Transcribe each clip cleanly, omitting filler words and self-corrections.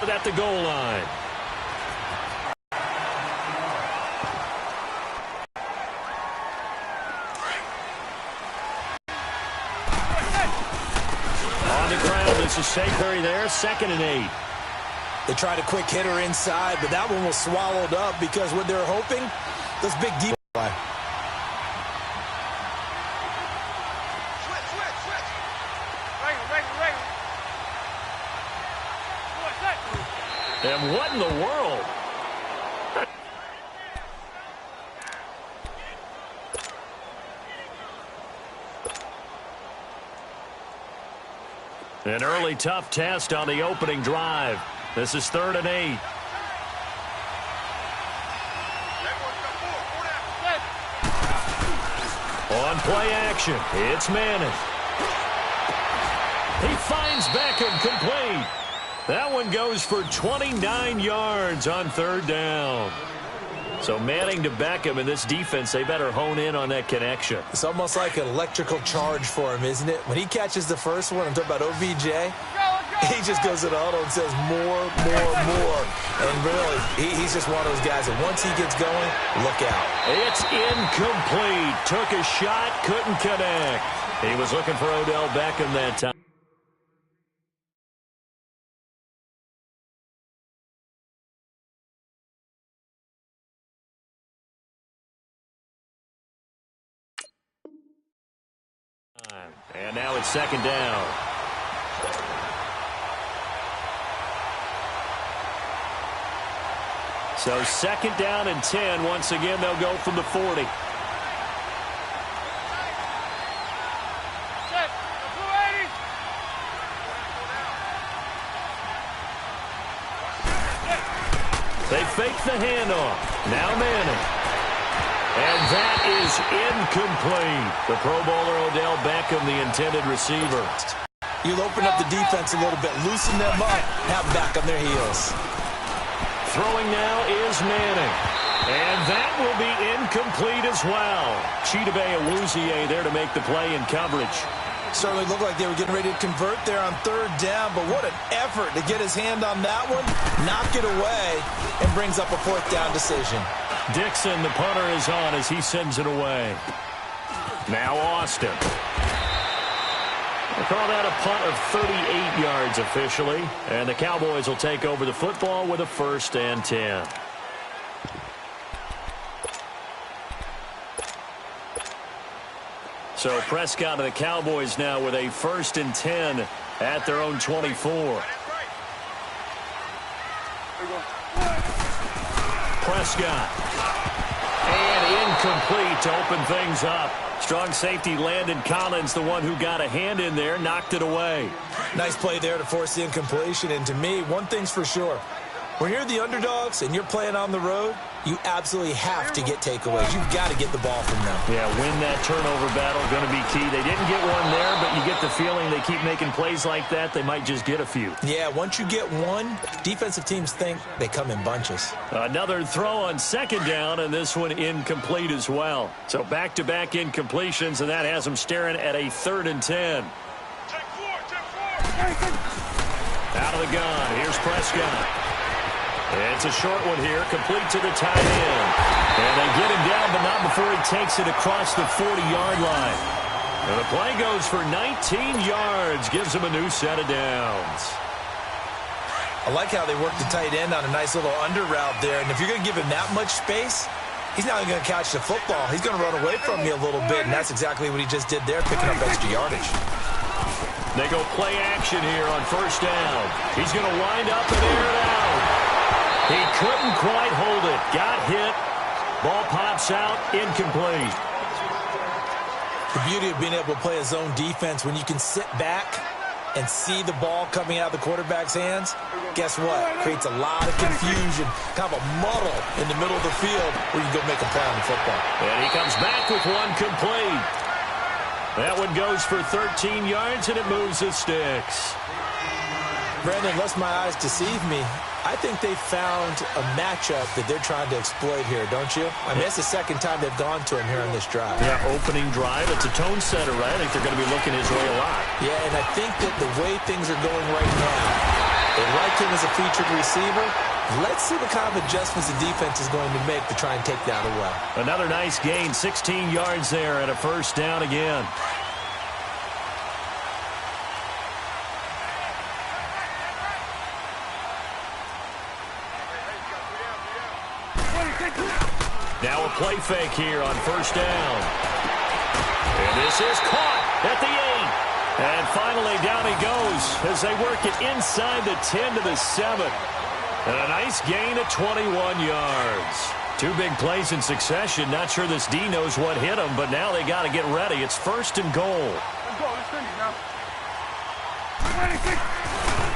At the goal line. On the ground, this is Curry there, 2nd and 8. They tried a quick hitter inside, but that one was swallowed up because what they were hoping, those big deep. And what in the world? An early tough test on the opening drive. This is 3rd and 8. On play action, it's Manning. He finds Beckham complete. That one goes for 29 yards on 3rd down. So Manning to Beckham, in this defense, they better hone in on that connection. It's almost like an electrical charge for him, isn't it? When he catches the first one, I'm talking about OBJ, he just goes to the huddle and says more. And really, he's just one of those guys that once he gets going, look out. It's incomplete. Took a shot, couldn't connect. He was looking for Odell Beckham that time. And now it's 2nd down. So 2nd down and 10. Once again, they'll go from the 40. They fake the handoff. Now Manning. And that is incomplete. The Pro Bowler Odell Beckham, the intended receiver. You'll open up the defense a little bit, loosen them up, have them back on their heels. Throwing now is Manning. And that will be incomplete as well. Chidobe Awuzie there to make the play in coverage. Certainly looked like they were getting ready to convert there on 3rd down, but what an effort to get his hand on that one, knock it away, and brings up a 4th down decision. Dixon, the punter, is on as he sends it away. Now Austin. We'll call that a punt of 38 yards officially. And the Cowboys will take over the football with a 1st and 10. So Prescott and the Cowboys now with a 1st and 10 at their own 24. Prescott. And incomplete to open things up. Strong safety Landon Collins, the one who got a hand in there, knocked it away. Nice play there to force the incompletion. And to me, one thing's for sure. When you're the underdogs and you're playing on the road, you absolutely have to get takeaways. You've got to get the ball from them. Yeah, win that turnover battle, going to be key. They didn't get one there, but you get the feeling they keep making plays like that, they might just get a few. Yeah, once you get one, defensive teams think they come in bunches. Another throw on 2nd down, and this one incomplete as well. So back-to-back incompletions, and that has them staring at a 3rd and 10. Out of the gun, here's Prescott. It's a short one here, complete to the tight end. And they get him down, but not before he takes it across the 40-yard line. And the play goes for 19 yards, gives him a new set of downs. I like how they work the tight end on a nice little under route there. And if you're going to give him that much space, he's not going to catch the football. He's going to run away from you a little bit, and that's exactly what he just did there, picking up extra yardage. They go play action here on 1st down. He's going to wind up and air it out. He couldn't quite hold it. Got hit. Ball pops out. Incomplete. The beauty of being able to play a zone defense when you can sit back and see the ball coming out of the quarterback's hands, guess what? Creates a lot of confusion, kind of a muddle in the middle of the field where you can go make a play on the football. And he comes back with one complete. That one goes for 13 yards, and it moves the sticks. Brandon, unless my eyes deceive me, I think they found a matchup that they're trying to exploit here, don't you? I mean, it's the 2nd time they've gone to him here on this drive. Yeah, opening drive. It's a tone setter, right? I think they're going to be looking his way a lot. Yeah, and I think that the way things are going right now, they like him as a featured receiver. Let's see what kind of adjustments the defense is going to make to try and take that away. Another nice gain, 16 yards there and a first down again. Now a play fake here on first down. And this is caught at the 8. And finally down he goes as they work it inside the 10 to the 7. And a nice gain of 21 yards. Two big plays in succession. Not sure this D knows what hit him, but now they got to get ready. It's first and goal.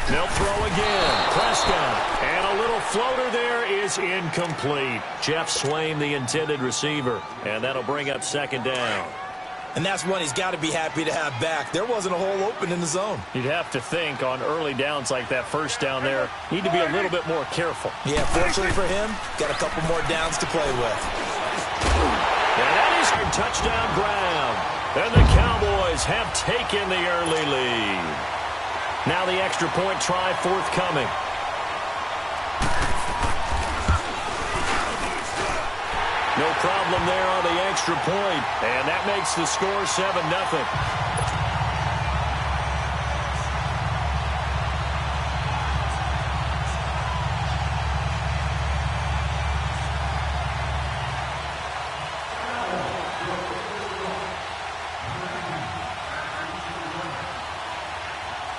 They'll throw again. Prescott. And a little floater there is incomplete. Jeff Swain, the intended receiver. And that'll bring up second down. And that's one he's got to be happy to have back. There wasn't a hole open in the zone. You'd have to think on early downs like that first down there, need to be a little bit more careful. Yeah, fortunately for him, got a couple more downs to play with. And that is your touchdown grab. And the Cowboys have taken the early lead. Now the extra point try forthcoming. No problem there on the extra point. And that makes the score 7-0.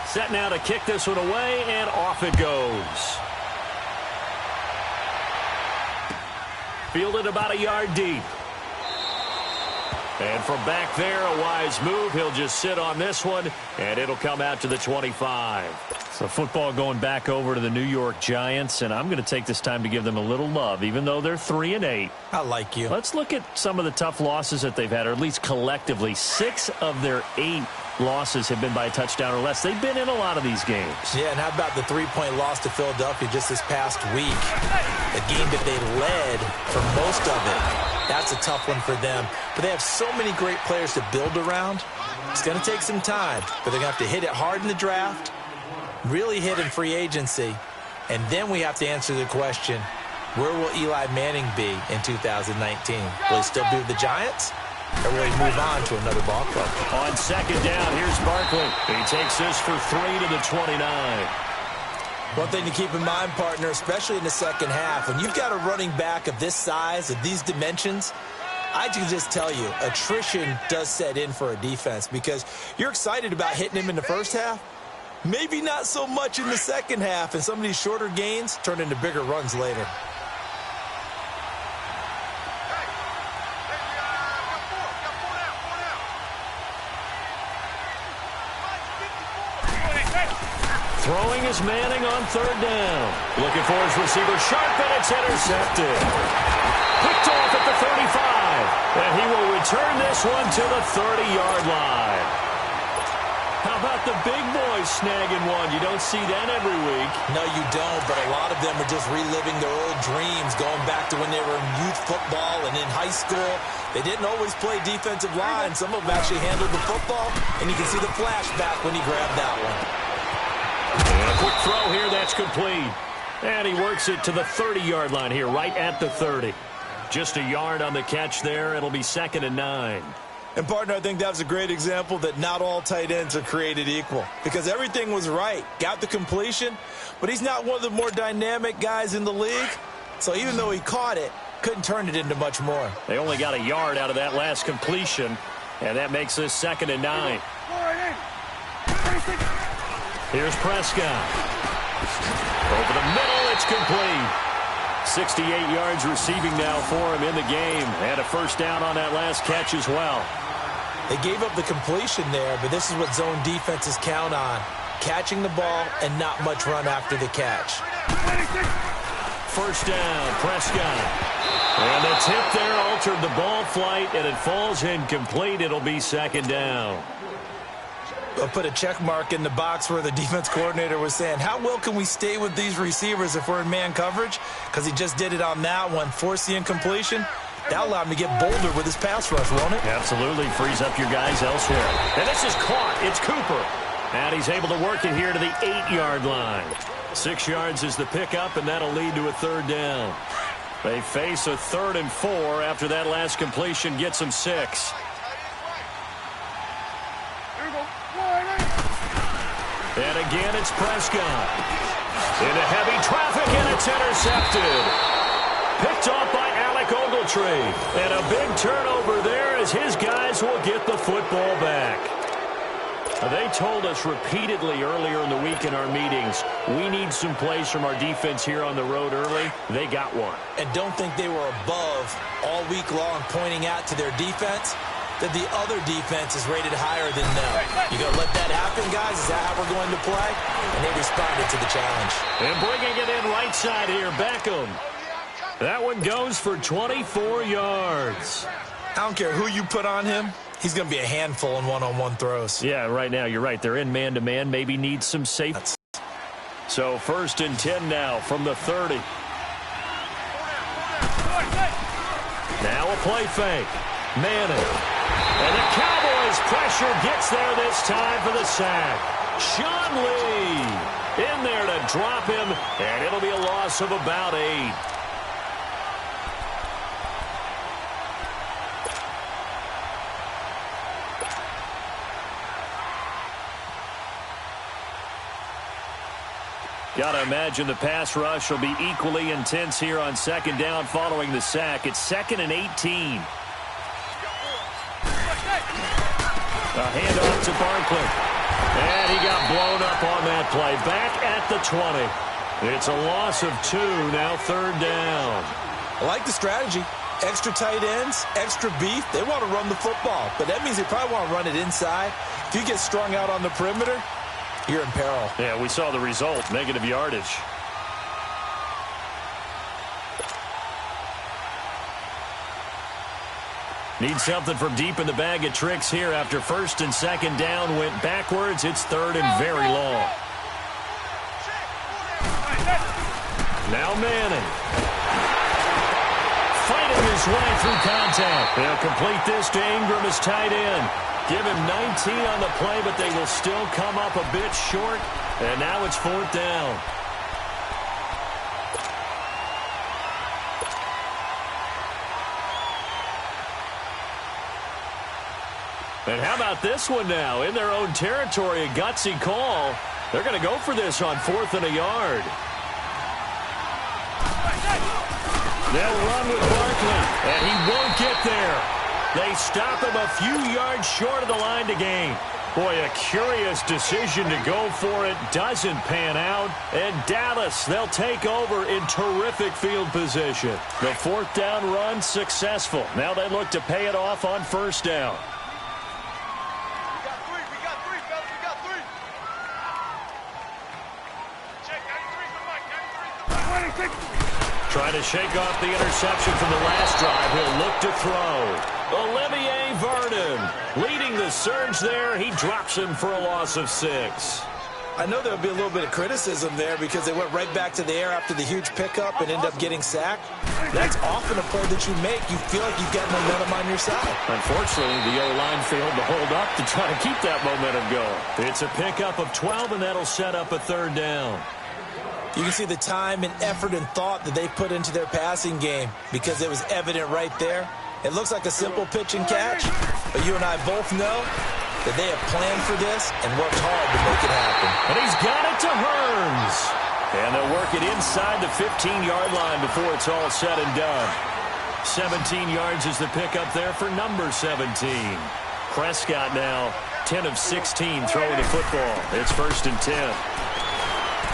Set now to kick this one away, and off it goes. Fielded about a yard deep. And from back there, a wise move. He'll just sit on this one, and it'll come out to the 25. So football going back over to the New York Giants, and I'm going to take this time to give them a little love, even though they're 3-8. I like you. Let's look at some of the tough losses that they've had, or at least collectively. 6 of their 8 losses have been by a touchdown or less. They've been in a lot of these games. Yeah, and how about the 3-point loss to Philadelphia just this past week? A game that they led for most of it. That's a tough one for them. But they have so many great players to build around. It's going to take some time, but they're going to have to hit it hard in the draft, really hit in free agency, and then we have to answer the question, where will Eli Manning be in 2019? Will he still be with the Giants? Or will he move on to another ball club? On second down, here's Barkley. He takes this for 3 to the 29. One thing to keep in mind, partner, especially in the second half, when you've got a running back of this size, of these dimensions, I can just tell you, attrition does set in for a defense because you're excited about hitting him in the first half. Maybe not so much in the second half, and some of these shorter gains turn into bigger runs later. Throwing is Manning on third down. Looking for his receiver sharp, and it's intercepted. Picked off at the 35. And he will return this one to the 30-yard line. How about the big boys snagging one? You don't see that every week. No, you don't, but a lot of them are just reliving their old dreams, going back to when they were in youth football and in high school. They didn't always play defensive line. Some of them actually handled the football, and you can see the flashback when he grabbed that one. And a quick throw here, that's complete. And he works it to the 30-yard line here, right at the 30. Just a yard on the catch there. It'll be 2nd and 9. And, partner, I think that was a great example that not all tight ends are created equal. Because everything was right. Got the completion, but he's not one of the more dynamic guys in the league. So even though he caught it, couldn't turn it into much more. They only got a yard out of that last completion, and that makes this 2nd and 9. Here's Prescott. Over the middle, it's complete. 68 yards receiving now for him in the game. And a first down on that last catch as well. They gave up the completion there, but this is what zone defenses count on. Catching the ball and not much run after the catch. First down, Prescott. And the tip there altered the ball flight, and it falls incomplete. It'll be 2nd down. I'll put a check mark in the box where the defense coordinator was saying, how well can we stay with these receivers if we're in man coverage? Because he just did it on that one, force the incompletion. That'll allow him to get bolder with his pass rush, won't it? Absolutely. Frees up your guys elsewhere. And this is caught. It's Cooper. And he's able to work it here to the 8-yard line. 6 yards is the pickup, and that'll lead to a third down. They face a 3rd and 4 after that last completion gets them 6. And again, it's Prescott. Into heavy traffic, and it's intercepted. Picked off by Alec Ogletree. And a big turnover there as his guys will get the football back. They told us repeatedly earlier in the week in our meetings, we need some plays from our defense here on the road early. They got one. And don't think they were above all week long pointing out to their defense that the other defense is rated higher than them. You going to let that happen, guys? Is that how we're going to play? And they responded to the challenge. And bringing it in right side here, Beckham. That one goes for 24 yards. I don't care who you put on him. He's going to be a handful in one-on-one throws. Yeah, right now, you're right. They're in man-to-man. Maybe needs some safety. So 1st and 10 now from the 30. Now a play fake. Manning. And the Cowboys pressure gets there this time for the sack. Sean Lee in there to drop him, and it'll be a loss of about 8. Got to imagine the pass rush will be equally intense here on 2nd down following the sack. It's 2nd and 18. A handoff to Barkley. And he got blown up on that play. Back at the 20. It's a loss of 2, now 3rd down. I like the strategy. Extra tight ends, extra beef. They want to run the football, but that means they probably want to run it inside. If you get strung out on the perimeter, you're in peril. Yeah, we saw the result, negative yardage. Need something from deep in the bag of tricks here after 1st and 2nd down went backwards. It's 3rd and very long. Now Manning. Fighting his way through contact. They'll complete this to Ingram as tight end. Give him 19 on the play, but they will still come up a bit short. And now it's 4th down. And how about this one now? In their own territory, a gutsy call. They're going to go for this on 4th and a yard. They'll run with Barkley, and he won't get there. They stop him a few yards short of the line to gain. Boy, a curious decision to go for it. Doesn't pan out. And Dallas, they'll take over in terrific field position. The 4th down run successful. Now they look to pay it off on 1st down. Trying to shake off the interception from the last drive. He'll look to throw. Olivier Vernon leading the surge there. He drops him for a loss of 6. I know there'll be a little bit of criticism there because they went right back to the air after the huge pickup and end up getting sacked. That's often a play that you make. You feel like you've got momentum on your side. Unfortunately, the O-line failed to hold up to try to keep that momentum going. It's a pickup of 12, and that'll set up a 3rd down. You can see the time and effort and thought that they put into their passing game because it was evident right there. It looks like a simple pitch and catch, but you and I both know that they have planned for this and worked hard to make it happen. And he's got it to Hearns. And they'll work it inside the 15-yard line before it's all said and done. 17 yards is the pickup there for number 17. Prescott now 10 of 16 throwing the football. It's 1st and 10.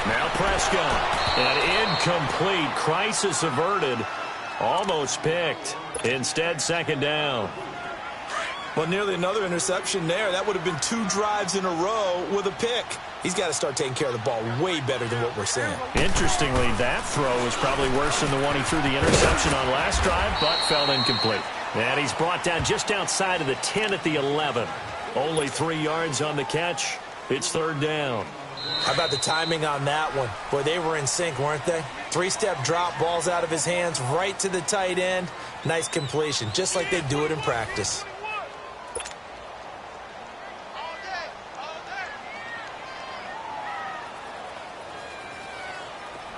Now Prescott. And incomplete. Crisis averted. Almost picked. Instead, 2nd down. Well, nearly another interception there. That would have been 2 drives in a row with a pick. He's got to start taking care of the ball way better than what we're seeing. Interestingly, that throw is probably worse than the one he threw the interception on last drive, but fell incomplete. And he's brought down just outside of the 10 at the 11. Only 3 yards on the catch. It's 3rd down. How about the timing on that one? Boy, they were in sync, weren't they? 3-step drop, balls out of his hands, right to the tight end. Nice completion, just like they do it in practice.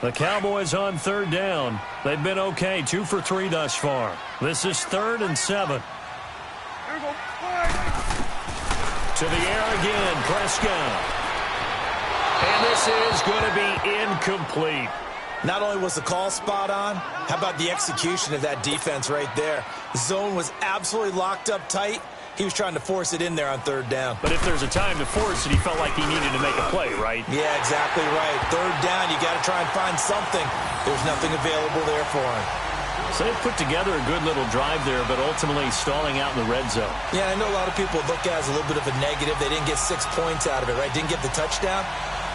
The Cowboys on third down. They've been okay, 2 for 3 thus far. This is 3rd and 7. To the air again, Prescott. And this is going to be incomplete. Not only was the call spot on, how about the execution of that defense right there? The zone was absolutely locked up tight. He was trying to force it in there on 3rd down. But if there's a time to force it, he felt like he needed to make a play, right? Yeah, exactly right. 3rd down, you got to try and find something. There's nothing available there for him. So they put together a good little drive there, but ultimately stalling out in the red zone. Yeah, I know a lot of people look at it as a little bit of a negative. They didn't get 6 points out of it, right? Didn't get the touchdown.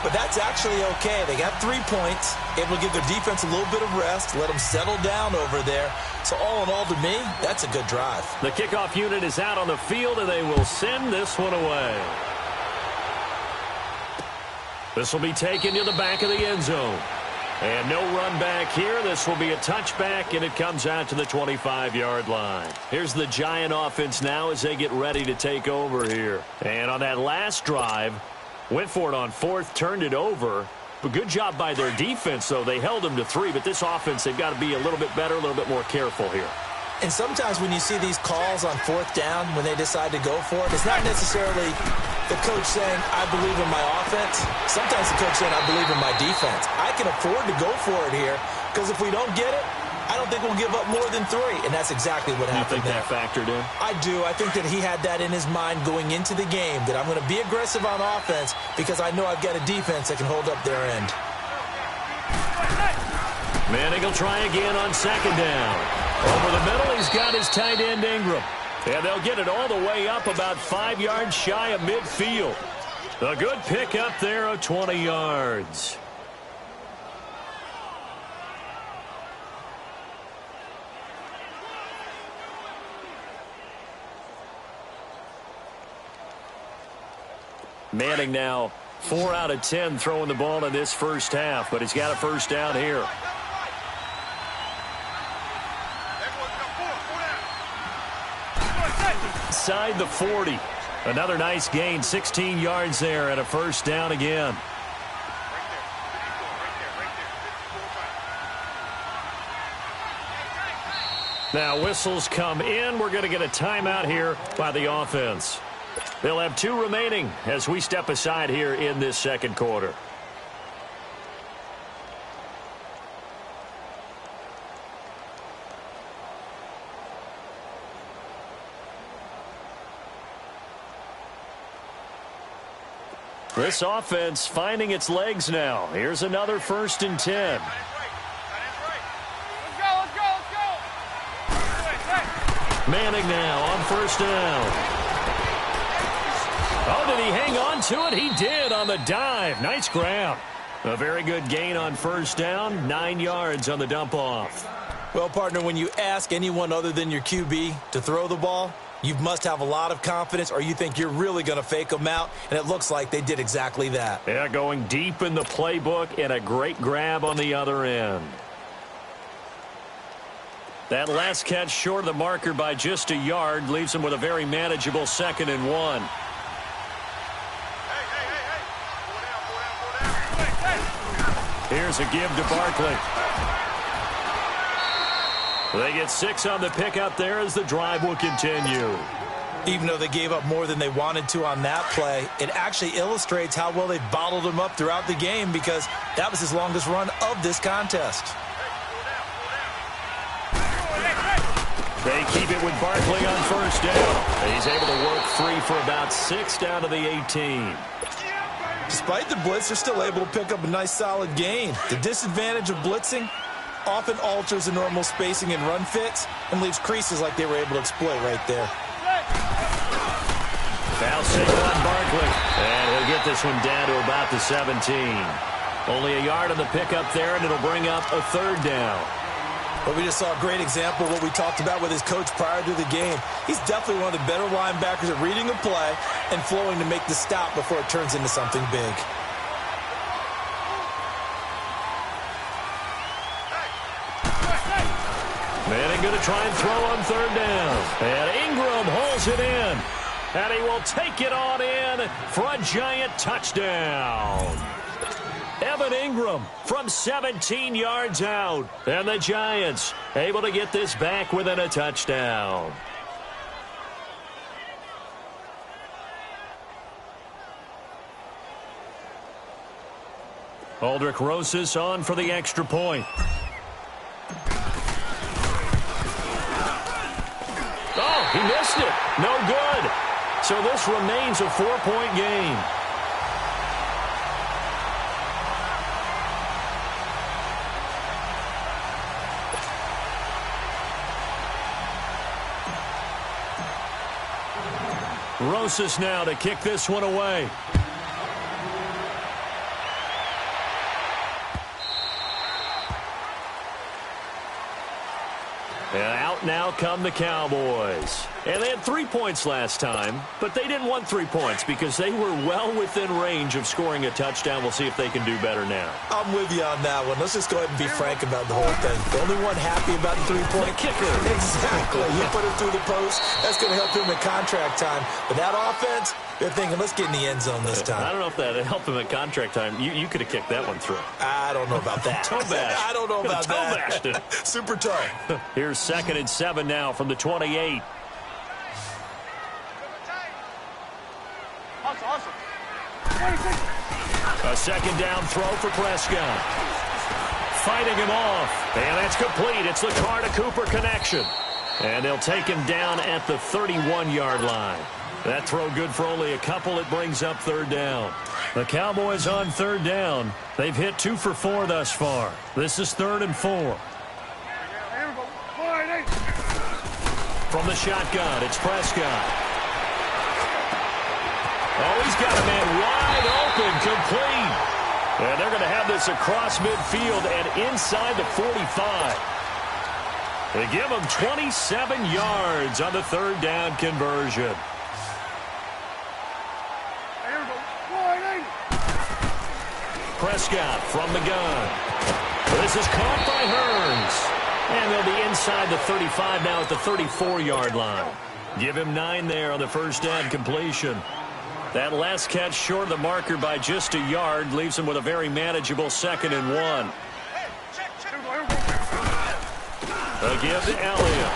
But that's actually okay. They got 3 points, able to give their defense a little bit of rest, let them settle down over there. So all in all, to me, that's a good drive. The kickoff unit is out on the field, and they will send this one away. This will be taken to the back of the end zone. And no run back here. This will be a touchback, and it comes out to the 25-yard line. Here's the Giant offense now as they get ready to take over here. And on that last drive, went for it on 4th, turned it over. But good job by their defense, though. They held them to 3, but this offense, they've got to be a little bit better, a little bit more careful here. And sometimes when you see these calls on 4th down, when they decide to go for it, it's not necessarily the coach saying, I believe in my offense. Sometimes the coach saying, I believe in my defense. I can afford to go for it here, because if we don't get it, I don't think we'll give up more than 3, and that's exactly what happened there. You think that factored in? I do. I think that he had that in his mind going into the game, that I'm going to be aggressive on offense because I know I've got a defense that can hold up their end. Manning will try again on 2nd down. Over the middle, he's got his tight end Ingram. And they'll get it all the way up about 5 yards shy of midfield. A good pick up there of 20 yards. Manning now 4 out of 10 throwing the ball in this first half, but he's got a first down here. Inside the 40. Another nice gain, 16 yards there, and a first down again. Now whistles come in. We're going to get a timeout here by the offense. They'll have 2 remaining as we step aside here in this second quarter. This offense finding its legs now. Here's another 1st and 10. Manning now on 1st down. Oh, did he hang on to it? He did on the dive. Nice grab. A very good gain on 1st down. 9 yards on the dump off. Well, partner, when you ask anyone other than your QB to throw the ball, you must have a lot of confidence, or you think you're really going to fake them out, and it looks like they did exactly that. Yeah, going deep in the playbook and a great grab on the other end. That last catch short of the marker by just a yard leaves him with a very manageable 2nd and 1. Here's a give to Barkley. They get 6 on the pickup there as the drive will continue. Even though they gave up more than they wanted to on that play, it actually illustrates how well they bottled him up throughout the game, because that was his longest run of this contest. They keep it with Barkley on 1st down. He's able to work free for about 6 down to the 18. Despite the blitz, they're still able to pick up a nice solid gain. The disadvantage of blitzing often alters the normal spacing and run fits and leaves creases like they were able to exploit right there. Foul signal on Barkley. And he'll get this one down to about the 17. Only a yard on the pickup there, and it'll bring up a 3rd down. But we just saw a great example of what we talked about with his coach prior to the game. He's definitely one of the better linebackers at reading a play and flowing to make the stop before it turns into something big. Manning going to try and throw on 3rd down. And Ingram holds it in. And he will take it on in for a Giant touchdown. Evan Ingram from 17 yards out. And the Giants able to get this back within a touchdown. Aldrich Rosas on for the extra point. Oh, he missed it. No good. So this remains a 4-point game. Rosas now to kick this one away. And out now come the Cowboys. And they had 3 points last time, but they didn't want 3 points because they were well within range of scoring a touchdown. We'll see if they can do better now. I'm with you on that one. Let's just go ahead and be frank about the whole thing. The only one happy about the three-point kicker. Exactly. You put him through the post. That's going to help him in contract time. But that offense, they're thinking, let's get in the end zone this time. I don't know if that helped him at contract time. You could have kicked that one through. I don't know about that. Toe bash. I don't know about that. Toe bashed it. Super toe. Here's 2nd and 7 now from the 28. Awesome. A 2nd down throw for Prescott. Fighting him off. And that's complete. It's the Carter-Cooper connection. And they'll take him down at the 31-yard line. That throw good for only a couple. It brings up 3rd down. The Cowboys on 3rd down. They've hit 2 for 4 thus far. This is 3rd and 4. From the shotgun, it's Prescott. Oh, he's got a man wide open, complete. And they're going to have this across midfield and inside the 45. They give him 27 yards on the 3rd down conversion. Prescott from the gun. This is caught by Hearns. And they'll be inside the 35 now at the 34-yard line. Give him 9 there on the 1st down completion. That last catch short of the marker by just a yard leaves him with a very manageable 2nd and 1. A give to Elliott.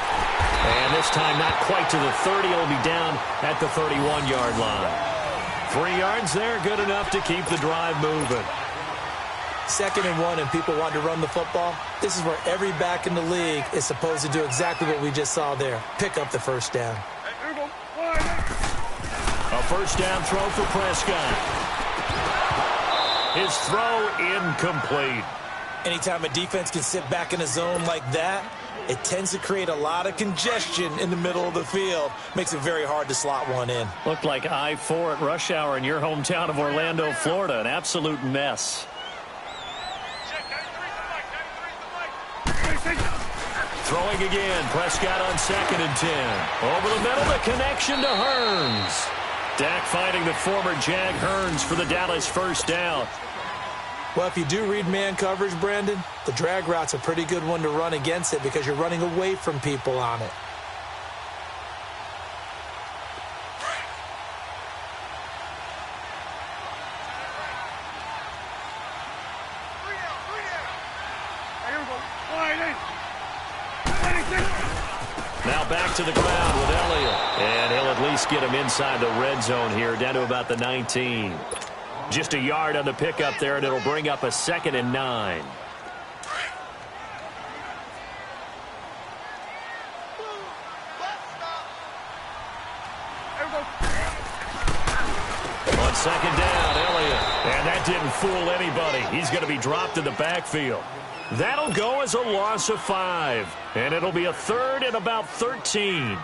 And this time not quite to the 30. It'll be down at the 31-yard line. 3 yards there, good enough to keep the drive moving. 2nd and 1 and people want to run the football. This is where every back in the league is supposed to do exactly what we just saw there. Pick up the 1st down. A 1st down throw for Prescott. His throw incomplete. Anytime a defense can sit back in a zone like that, it tends to create a lot of congestion in the middle of the field. Makes it very hard to slot one in. Looked like I-4 at rush hour in your hometown of Orlando, Florida. An absolute mess. Throwing again. Prescott on 2nd and 10. Over the middle, the connection to Hearns. Dak finding the former Jag Hearns for the Dallas 1st down. Well, if you do read man coverage, Brandon, the drag route's a pretty good one to run against it because you're running away from people on it. Now back to the ground with Elliott. And he'll at least get him inside the red zone here, down to about the 19. Just a yard on the pickup there, and it'll bring up a 2nd and 9. On 2nd down, Elliott. And that didn't fool anybody. He's going to be dropped in the backfield. That'll go as a loss of 5. And it'll be a 3rd and about 13.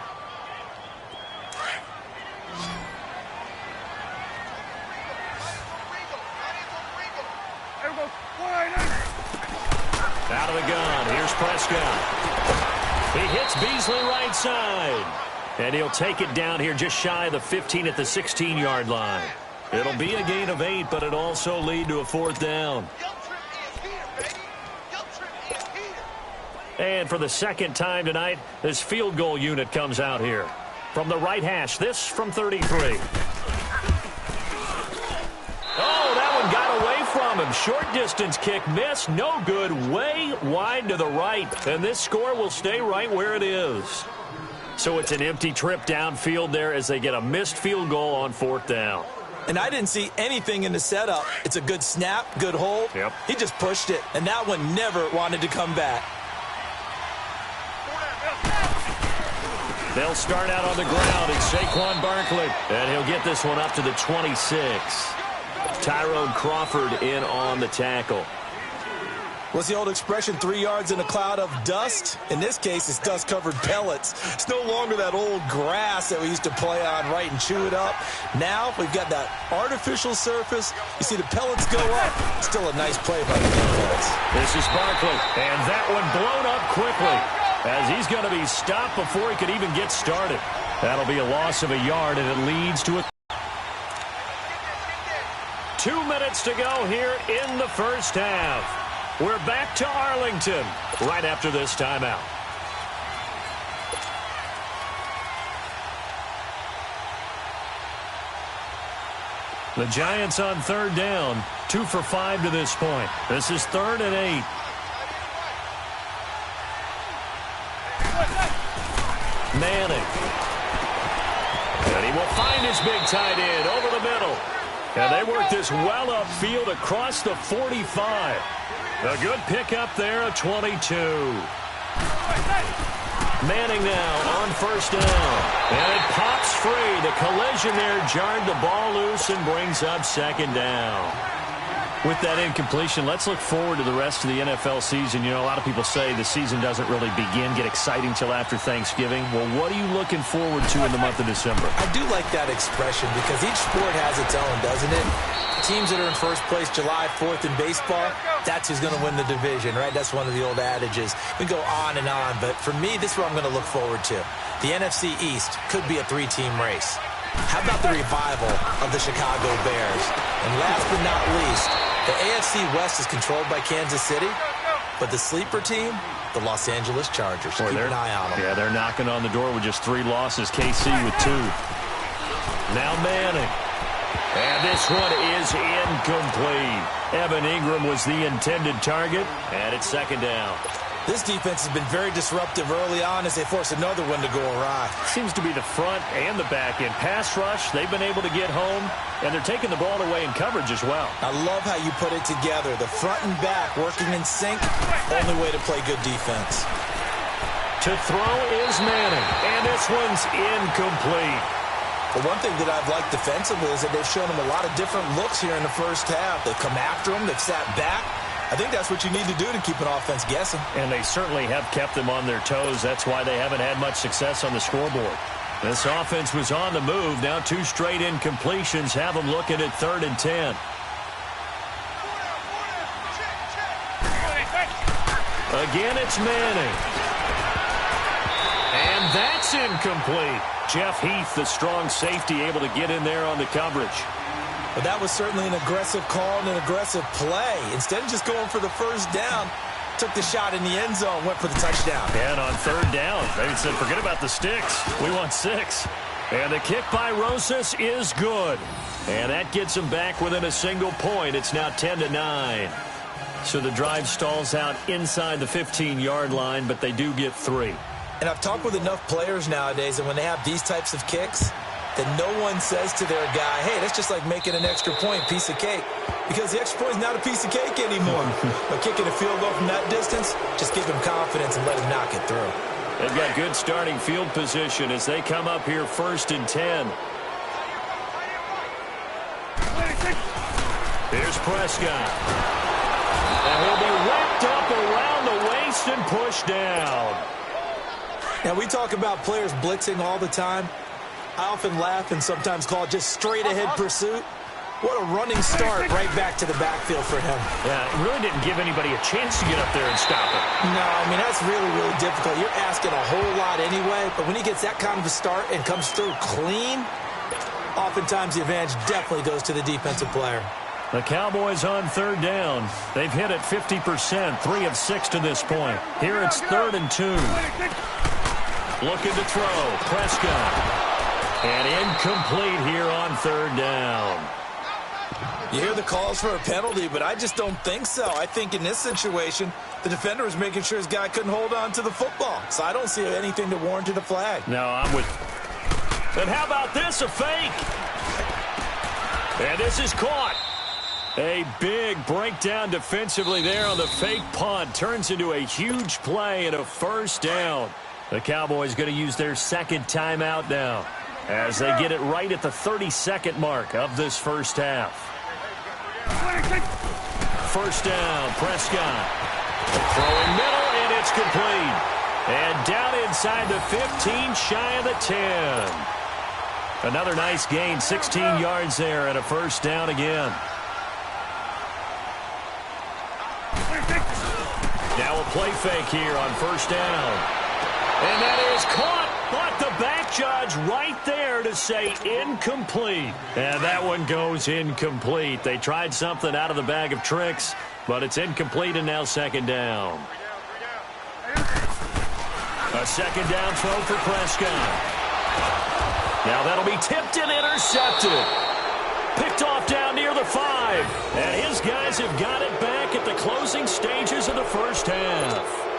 Out of the gun. Here's Prescott. He hits Beasley right side. And he'll take it down here just shy of the 15 at the 16-yard line. It'll be a gain of 8, but it'll also lead to a 4th down. And for the 2nd time tonight, this field goal unit comes out here. From the right hash, this from 33. Oh, that one got away from him. short distance kick missed. No good. Way wide to the right. And this score will stay right where it is. So it's an empty trip downfield there as they get a missed field goal on 4th down. And I didn't see anything in the setup. It's a good snap, good hold. Yep. He just pushed it, and that one never wanted to come back. They'll start out on the ground. It's Saquon Barkley, and he'll get this one up to the 26. Tyrone Crawford in on the tackle. What's the old expression, 3 yards in a cloud of dust? In this case, it's dust-covered pellets. It's no longer that old grass that we used to play on, right, and chew it up. Now we've got that artificial surface. You see the pellets go up. Still a nice play by the defense. This is Barkley, and that one blown up quickly as he's going to be stopped before he could even get started. That'll be a loss of a yard, and it leads to a 2 minutes to go here in the first half. We're back to Arlington right after this timeout. The Giants on 3rd down, 2 for 5 to this point. This is 3rd and 8. Manning. And he will find his big tight end over the middle. And they work this well upfield across the 45. A good pickup there, a 22. Manning now on 1st down. And it pops free. The collision there jarred the ball loose and brings up 2nd down. With that incompletion, let's look forward to the rest of the NFL season. You know, a lot of people say the season doesn't really get exciting till after Thanksgiving. Well, what are you looking forward to in the month of December? I do like that expression because each sport has its own, doesn't it? Teams that are in first place July 4th in baseball, that's who's going to win the division, right? That's one of the old adages. We go on and on, but for me, this is what I'm going to look forward to. The NFC East could be a 3-team race. How about the revival of the Chicago Bears? And last but not least, the AFC West is controlled by Kansas City, but the sleeper team, the Los Angeles Chargers. Keep an eye on them. Yeah, they're knocking on the door with just 3 losses. KC with 2. Now Manning. And this one is incomplete. Evan Ingram was the intended target, and it's 2nd down. This defense has been very disruptive early on as they force another one to go awry. Seems to be the front and the back end. Pass rush, they've been able to get home, and they're taking the ball away in coverage as well. I love how you put it together. The front and back working in sync, only way to play good defense. To throw is Manning, and this one's incomplete. The one thing that I've liked defensively is that they've shown him a lot of different looks here in the first half. They've come after him, they've sat back. I think that's what you need to do to keep an offense guessing. And they certainly have kept them on their toes. That's why they haven't had much success on the scoreboard. This offense was on the move. Now 2 straight incompletions have them looking at 3rd and 10. Again, it's Manning. And that's incomplete. Jeff Heath, the strong safety, able to get in there on the coverage. But that was certainly an aggressive call and an aggressive play. Instead of just going for the first down, took the shot in the end zone, went for the touchdown. And on 3rd down, they said, forget about the sticks. We want 6. And the kick by Rosas is good. And that gets them back within a single point. It's now 10-9. So the drive stalls out inside the 15-yard line, but they do get 3. And I've talked with enough players nowadays, and when they have these types of kicks, that no one says to their guy, hey, that's just like making an extra point, piece of cake. Because the extra point is not a piece of cake anymore. But kicking a field goal from that distance, just give him confidence and let him knock it through. They've got good starting field position as they come up here 1st and 10. Here's Prescott. And he'll be wrapped up around the waist and pushed down. Now, we talk about players blitzing all the time. I often laugh and sometimes call it just straight-ahead pursuit. What a running start right back to the backfield for him. Yeah, it really didn't give anybody a chance to get up there and stop it. No, I mean, that's really, really difficult. You're asking a whole lot anyway, but when he gets that kind of a start and comes through clean, oftentimes the advantage definitely goes to the defensive player. The Cowboys on 3rd down. They've hit it 50%, 3 of 6 to this point. Here it's 3rd and 2. Looking to throw, Prescott. And incomplete here on 3rd down. You hear the calls for a penalty, but I just don't think so. I think in this situation, the defender was making sure his guy couldn't hold on to the football. So I don't see anything to warrant a flag. No, I'm with... And how about this, a fake? And this is caught. A big breakdown defensively there on the fake punt. Turns into a huge play and a first down. The Cowboys going to use their second timeout now as they get it right at the 32nd mark of this first half. First down, Prescott. Throwing middle, and it's complete. And down inside the 15, shy of the 10. Another nice gain, 16 yards there, and a first down again. Now a play fake here on first down. And that is caught, but the back judge right there to say incomplete. And that one goes incomplete. They tried something out of the bag of tricks, but it's incomplete and now second down. A second down throw for Prescott. Now that'll be tipped and intercepted. Picked off down near the 5. And his guys have got it back at the closing stages of the first half.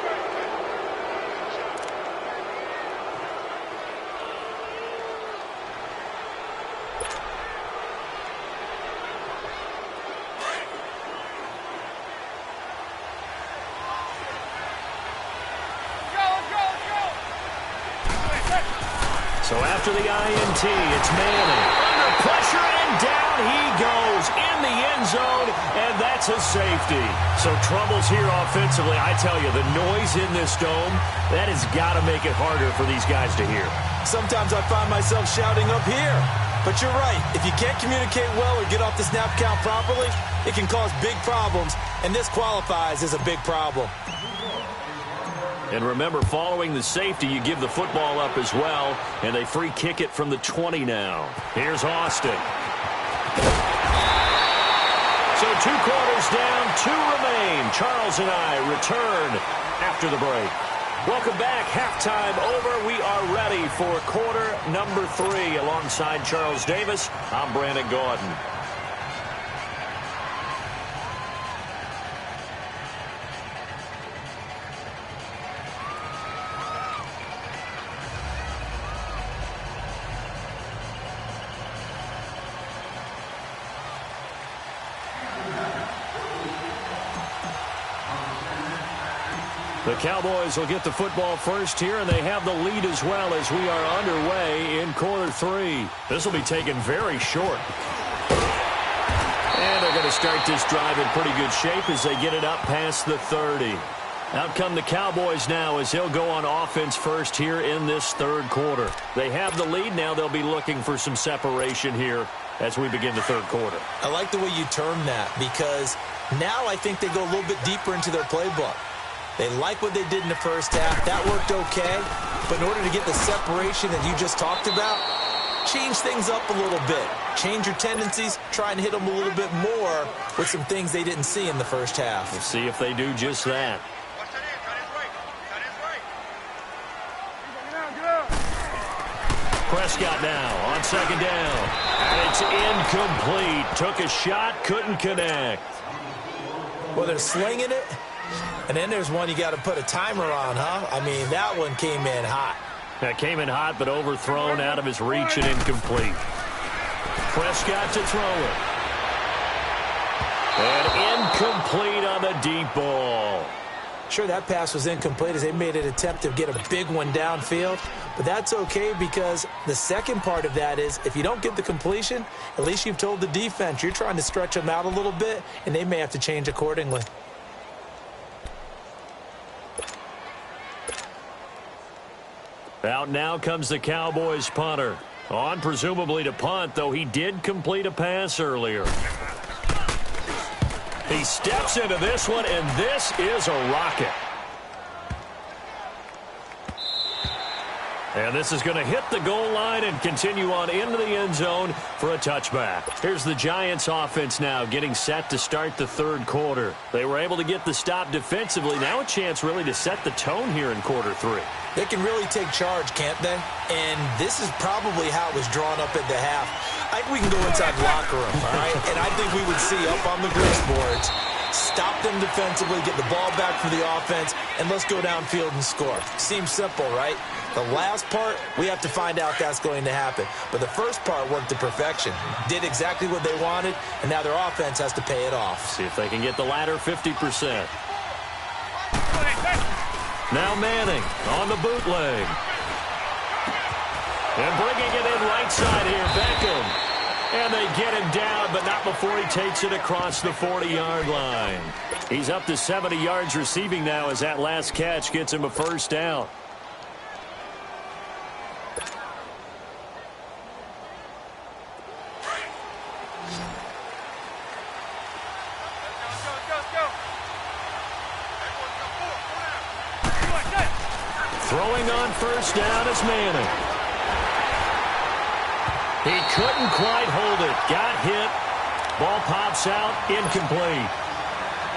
So after the INT, it's Manning. Under pressure, and down he goes in the end zone, and that's a safety. So troubles here offensively. I tell you, the noise in this dome, that has got to make it harder for these guys to hear. Sometimes I find myself shouting up here. But you're right. If you can't communicate well or get off the snap count properly, it can cause big problems, and this qualifies as a big problem. And remember, following the safety, you give the football up as well, and they free kick it from the 20 now. Here's Austin. So 2 quarters down, 2 remain. Charles and I return after the break. Welcome back. Halftime over. We are ready for quarter number 3. Alongside Charles Davis, I'm Brandon Gordon. The Cowboys will get the football first here, and they have the lead as well as we are underway in quarter 3. This will be taken very short. And they're going to start this drive in pretty good shape as they get it up past the 30. Out come the Cowboys now as they'll go on offense first here in this third quarter. They have the lead. Now they'll be looking for some separation here as we begin the third quarter. I like the way you term that because now I think they go a little bit deeper into their playbook. They like what they did in the first half. That worked okay. But in order to get the separation that you just talked about, change things up a little bit. Change your tendencies. Try and hit them a little bit more with some things they didn't see in the first half. We'll see if they do just that. Prescott now on second down. And it's incomplete. Took a shot, couldn't connect. Well, they're slinging it. And then there's one you got to put a timer on, huh? I mean, that one came in hot. That came in hot, but overthrown out of his reach and incomplete. Prescott to throw it. And incomplete on the deep ball. Sure, that pass was incomplete as they made an attempt to get a big one downfield. But that's okay because the second part of that is if you don't get the completion, at least you've told the defense you're trying to stretch them out a little bit, and they may have to change accordingly. Out now comes the Cowboys punter. On presumably to punt, though he did complete a pass earlier. He steps into this one, and this is a rocket. And this is going to hit the goal line and continue on into the end zone for a touchback. Here's the Giants offense now getting set to start the third quarter. They were able to get the stop defensively. Now a chance really to set the tone here in quarter three. They can really take charge, can't they? And this is probably how it was drawn up at the half. I think we can go inside the locker room, all right? And I think we would see up on the grease boards, stop them defensively, get the ball back for the offense, and let's go downfield and score. Seems simple, right? The last part, we have to find out if that's going to happen. But the first part worked to perfection. Did exactly what they wanted, and now their offense has to pay it off. See if they can get the latter 50%. Now Manning on the bootleg. And bringing it in right side here, Beckham. And they get him down, but not before he takes it across the 40-yard line. He's up to 70 yards receiving now as that last catch gets him a first down. Throwing on first down is Manning. He couldn't quite hold it. Got hit. Ball pops out. Incomplete.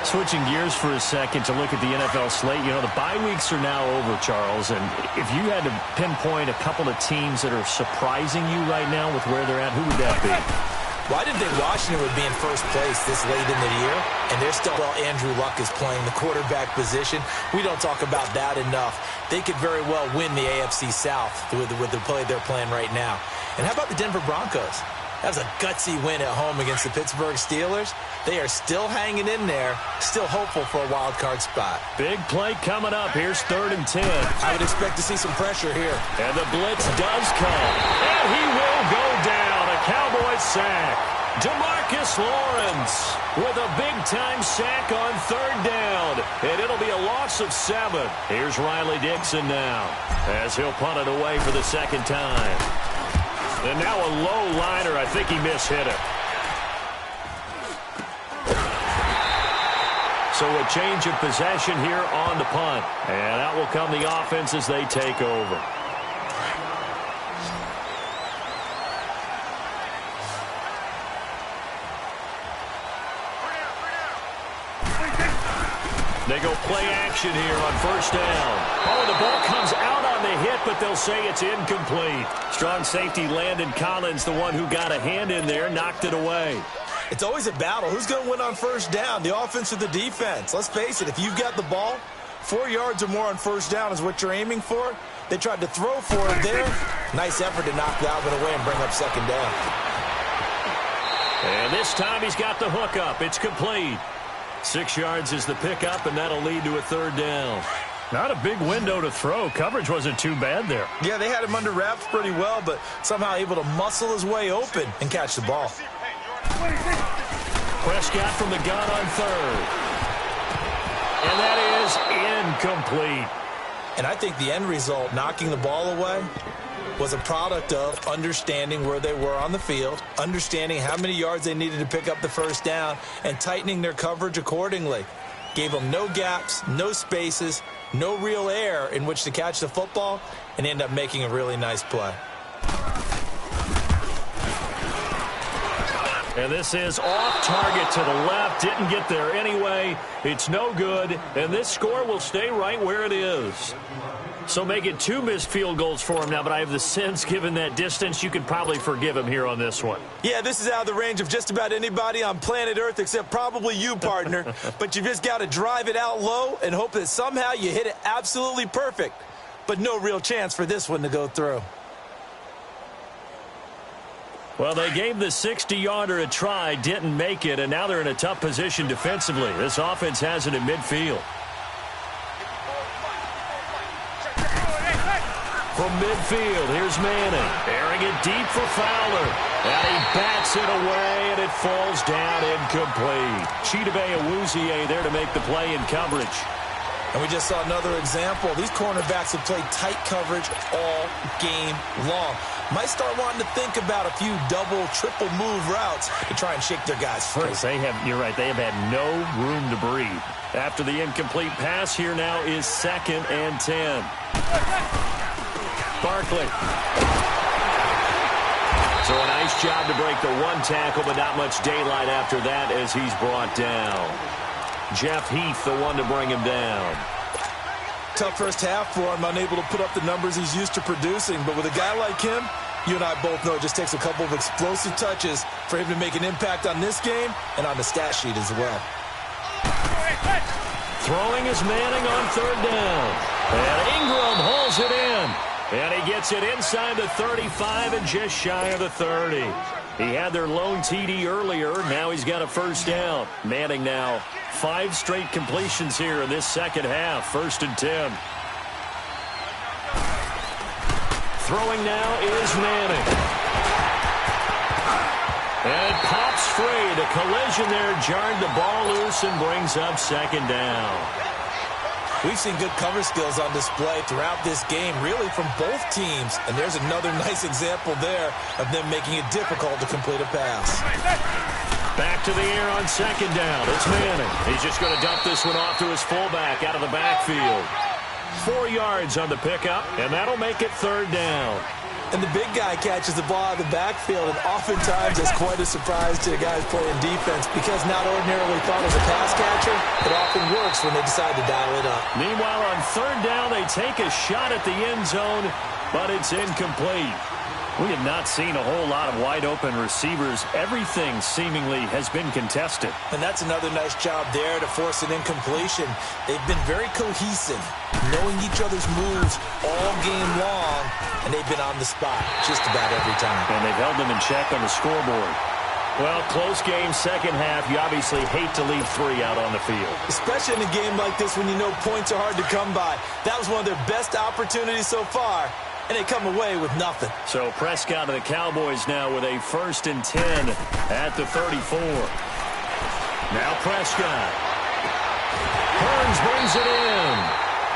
Switching gears for a second to look at the NFL slate. You know, the bye weeks are now over, Charles. And if you had to pinpoint a couple of teams that are surprising you right now with where they're at, who would that be? Well, I didn't think Washington would be in first place this late in the year, and they're still, well, Andrew Luck is playing the quarterback position. We don't talk about that enough. They could very well win the AFC South with the play they're playing right now. And how about the Denver Broncos? That was a gutsy win at home against the Pittsburgh Steelers. They are still hanging in there, still hopeful for a wild card spot. Big play coming up. Here's 3rd and 10. I would expect to see some pressure here. And the blitz does come. And he will go down. A Cowboys sack. DeMarcus Lawrence with a big-time sack on 3rd down. And it'll be a loss of 7. Here's Riley Dixon now as he'll punt it away for the second time. And now a low liner. I think he mishit it. So a change of possession here on the punt. And out will come the offense as they take over. They go play action here on first down. Oh, the ball comes out on the hit, but they'll say it's incomplete. Strong safety Landon Collins, the one who got a hand in there, knocked it away. It's always a battle. Who's going to win on first down, the offense or the defense? Let's face it, if you've got the ball, 4 yards or more on first down is what you're aiming for. They tried to throw for it there. Nice effort to knock that one away and bring up second down. And this time he's got the hook up. It's complete. 6 yards is the pickup, and that'll lead to a 3rd down. Not a big window to throw. Coverage wasn't too bad there. Yeah, they had him under wraps pretty well, but somehow able to muscle his way open and catch the ball. Prescott from the gun on 3rd. And that is incomplete. And I think the end result, knocking the ball away, was a product of understanding where they were on the field, understanding how many yards they needed to pick up the first down, and tightening their coverage accordingly. Gave them no gaps, no spaces, no real air in which to catch the football, and end up making a really nice play. And this is off target to the left. Didn't get there anyway. It's no good, and this score will stay right where it is. So make it 2 missed field goals for him now, but I have the sense, given that distance, you could probably forgive him here on this one. Yeah, this is out of the range of just about anybody on planet Earth except probably you, partner. But you just got to drive it out low and hope that somehow you hit it absolutely perfect. But no real chance for this one to go through. Well, they gave the 60-yarder a try, didn't make it, and now they're in a tough position defensively. This offense has it in midfield. From midfield, here's Manning. Airing it deep for Fowler. And he bats it away, and it falls down incomplete. Chidobe Awuzie there to make the play in coverage. And we just saw another example. These cornerbacks have played tight coverage all game long. Might start wanting to think about a few double, triple move routes to try and shake their guys free. You're right, they have had no room to breathe. After the incomplete pass, here now is 2nd and 10. Barkley. So a nice job to break the one tackle, but not much daylight after that as he's brought down. Jeff Heath, the one to bring him down. Tough first half for him, unable to put up the numbers he's used to producing. But with a guy like him, you and I both know it just takes a couple of explosive touches for him to make an impact on this game and on the stat sheet as well. Throwing is Manning on third down. And Ingram hauls it in. And he gets it inside the 35 and just shy of the 30. He had their lone TD earlier. Now he's got a first down. Manning now 5 straight completions here in this second half. 1st and 10. Throwing now is Manning. And it pops free. The collision there jarred the ball loose and brings up 2nd down. We've seen good cover skills on display throughout this game, really from both teams. And there's another nice example there of them making it difficult to complete a pass. Back to the air on 2nd down. It's Manning. He's just going to dump this one off to his fullback out of the backfield. 4 yards on the pickup, and that'll make it 3rd down. And the big guy catches the ball out of the backfield, and oftentimes it's quite a surprise to the guys playing defense because not ordinarily thought as a pass catcher, it often works when they decide to dial it up. Meanwhile, on 3rd down, they take a shot at the end zone, but it's incomplete. We have not seen a whole lot of wide-open receivers. Everything seemingly has been contested. And that's another nice job there to force an incompletion. They've been very cohesive, knowing each other's moves all game long, and they've been on the spot just about every time. And they've held them in check on the scoreboard. Well, close game, second half. You obviously hate to leave 3 out on the field. Especially in a game like this when you know points are hard to come by. That was one of their best opportunities so far. And they come away with nothing. So Prescott and the Cowboys now with a 1st and 10 at the 34. Now Prescott. Hearns brings it in.